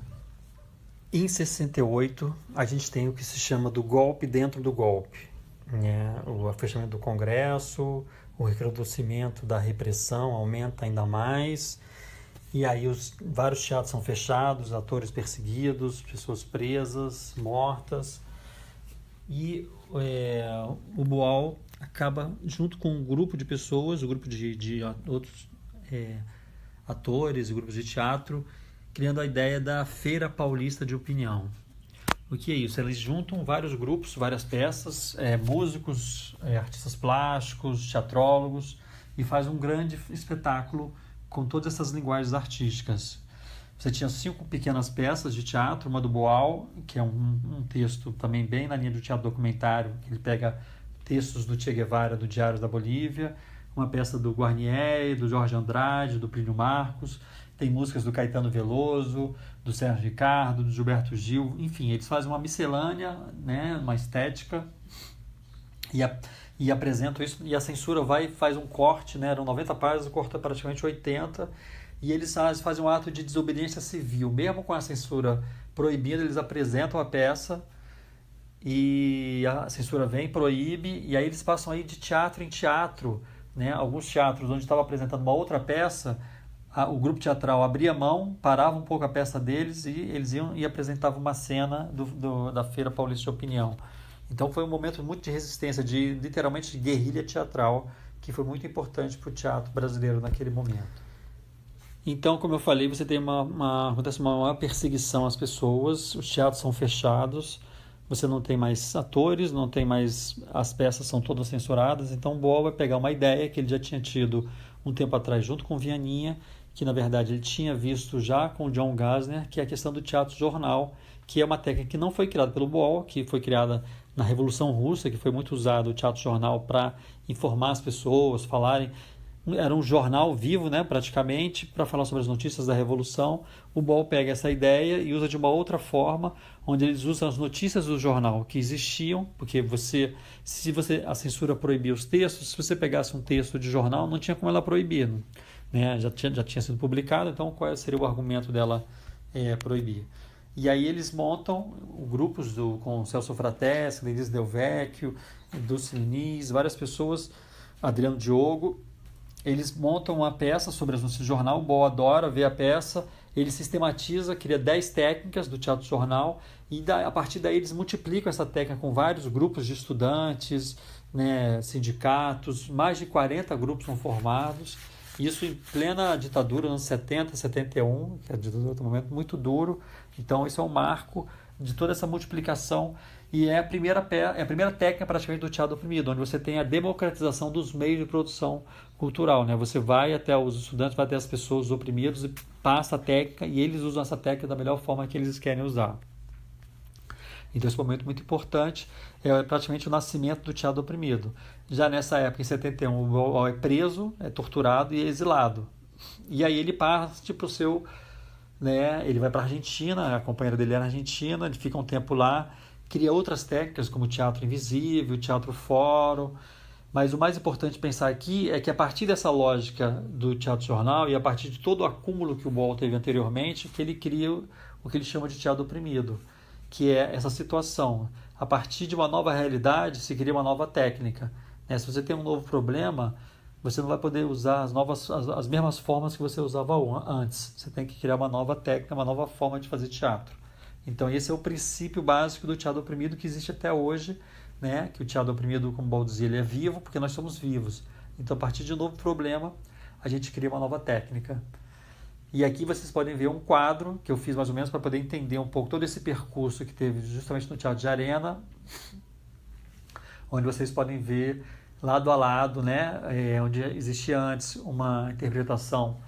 Em 68, a gente tem o que se chama do golpe dentro do golpe, né? O fechamento do Congresso, o recrudescimento da repressão aumenta ainda mais, e aí vários teatros são fechados, atores perseguidos, pessoas presas, mortas. E o Boal acaba, junto com um grupo de pessoas, um grupo de outros atores, grupos de teatro, criando a ideia da Feira Paulista de Opinião. O que é isso? Eles juntam vários grupos, várias peças, músicos, artistas plásticos, teatrólogos, e faz um grande espetáculo com todas essas linguagens artísticas. Você tinha 5 pequenas peças de teatro, uma do Boal, que é um texto também bem na linha do teatro documentário, que ele pega textos do Che Guevara, do Diário da Bolívia, uma peça do Guarnieri, do Jorge Andrade, do Plínio Marcos, tem músicas do Caetano Veloso, do Sérgio Ricardo, do Gilberto Gil, enfim, eles fazem uma miscelânea, né, uma estética, e apresentam isso, e a censura vai e faz um corte, né, eram 90 páginas, corta praticamente 80, e eles fazem um ato de desobediência civil. Mesmo com a censura proibida, eles apresentam a peça e a censura vem, proíbe, e aí eles passam aí de teatro em teatro, né? Alguns teatros onde estava apresentando uma outra peça, o grupo teatral abria mão, parava um pouco a peça deles e eles iam e apresentavam uma cena da Feira Paulista de Opinião. Então foi um momento muito de resistência, de literalmente de guerrilha teatral, que foi muito importante para o teatro brasileiro naquele momento. Então, como eu falei, você tem acontece uma perseguição às pessoas, os teatros são fechados, você não tem mais atores, não tem mais, as peças são todas censuradas, então o Boal vai pegar uma ideia que ele já tinha tido um tempo atrás junto com o Vianinha, que na verdade ele tinha visto já com o John Gassner, que é a questão do teatro jornal, que é uma técnica que não foi criada pelo Boal, que foi criada na Revolução Russa, que foi muito usado o teatro jornal para informar as pessoas, falarem. Era um jornal vivo, né, praticamente, para falar sobre as notícias da Revolução. O Boal pega essa ideia e usa de uma outra forma, onde eles usam as notícias do jornal que existiam, porque a censura proibia os textos, se você pegasse um texto de jornal, não tinha como ela proibir, né? Já tinha sido publicado, então qual seria o argumento dela proibir? E aí eles montam grupos com Celso Frateschi, Denise Del Vecchio, Dulce Diniz, várias pessoas, Adriano Diogo. Eles montam uma peça sobre as notícias do jornal, o Boal adora ver a peça, ele sistematiza, cria 10 técnicas do teatro jornal, e a partir daí eles multiplicam essa técnica com vários grupos de estudantes, né, sindicatos, mais de 40 grupos são formados, isso em plena ditadura, nos anos 70, 71, que a ditadura é um momento muito duro, então isso é um marco de toda essa multiplicação, e é a primeira técnica praticamente do teatro oprimido, onde você tem a democratização dos meios de produção cultural, né? Você vai até os estudantes, vai até as pessoas, os oprimidos, e passa a técnica, e eles usam essa técnica da melhor forma que eles querem usar. Então esse momento muito importante é praticamente o nascimento do teatro oprimido. Já nessa época, em 71, o Boal é preso, é torturado e é exilado. E aí ele parte para o seu... né? Ele vai para a Argentina, a companheira dele é na Argentina, ele fica um tempo lá, cria outras técnicas como o teatro invisível, o teatro fórum, mas o mais importante pensar aqui é que a partir dessa lógica do teatro jornal e a partir de todo o acúmulo que o Boal teve anteriormente, que ele cria o que ele chama de teatro oprimido, que é essa situação. A partir de uma nova realidade se cria uma nova técnica, né? Se você tem um novo problema, você não vai poder usar as mesmas formas que você usava antes. Você tem que criar uma nova técnica, uma nova forma de fazer teatro. Então esse é o princípio básico do teatro oprimido que existe até hoje, né? Que o teatro oprimido, como o Boal dizia, ele é vivo porque nós somos vivos. Então a partir de um novo problema, a gente cria uma nova técnica. E aqui vocês podem ver um quadro que eu fiz mais ou menos para poder entender um pouco todo esse percurso que teve justamente no Teatro de Arena, onde vocês podem ver lado a lado, né? Onde existia antes uma interpretação,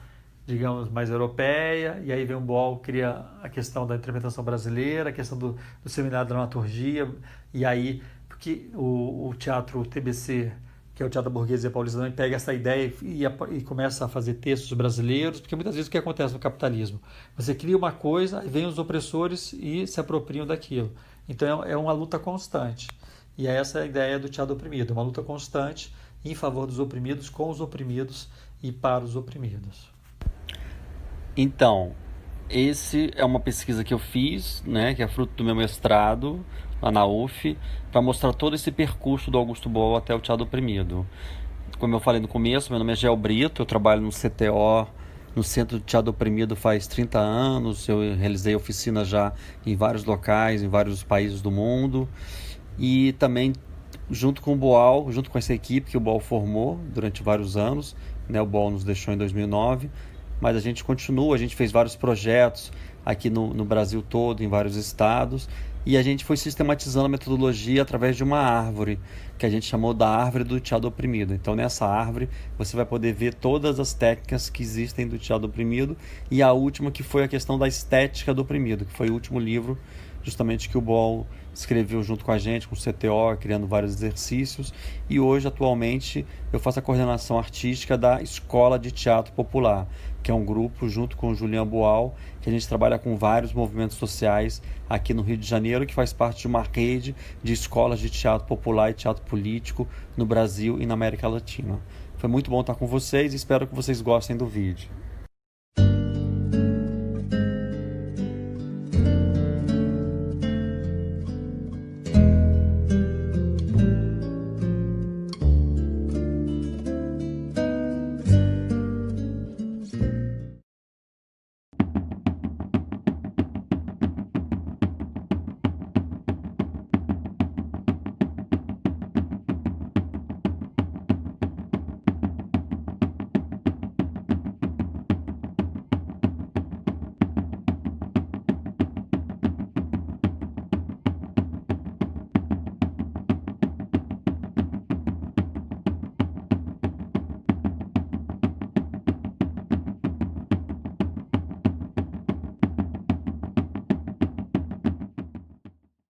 digamos, mais europeia, e aí vem o Boal, cria a questão da interpretação brasileira, a questão do seminário de dramaturgia, e aí, porque o teatro TBC, que é o Teatro da Burguesia Paulista, também pega essa ideia e começa a fazer textos brasileiros, porque muitas vezes o que acontece no capitalismo? Você cria uma coisa, vem os opressores e se apropriam daquilo. Então é uma luta constante. E essa é a ideia do teatro oprimido, uma luta constante em favor dos oprimidos, com os oprimidos e para os oprimidos. Então, esse é uma pesquisa que eu fiz, né, que é fruto do meu mestrado lá na UF, para mostrar todo esse percurso do Augusto Boal até o teatro oprimido. Como eu falei no começo, meu nome é Gel Brito, eu trabalho no CTO, no Centro de Teatro Oprimido faz 30 anos, eu realizei oficinas já em vários locais, em vários países do mundo, e também junto com o Boal, junto com essa equipe que o Boal formou durante vários anos, né? O Boal nos deixou em 2009, mas a gente continua, a gente fez vários projetos aqui no Brasil todo, em vários estados, e a gente foi sistematizando a metodologia através de uma árvore, que a gente chamou da árvore do teatro oprimido. Então, nessa árvore, você vai poder ver todas as técnicas que existem do teatro oprimido, e a última que foi a questão da estética do oprimido, que foi o último livro justamente que o Boal escreveu junto com a gente, com o CTO, criando vários exercícios, e hoje, atualmente, eu faço a coordenação artística da Escola de Teatro Popular, que é um grupo, junto com o Julian Boal, que a gente trabalha com vários movimentos sociais aqui no Rio de Janeiro, que faz parte de uma rede de escolas de teatro popular e teatro político no Brasil e na América Latina. Foi muito bom estar com vocês e espero que vocês gostem do vídeo.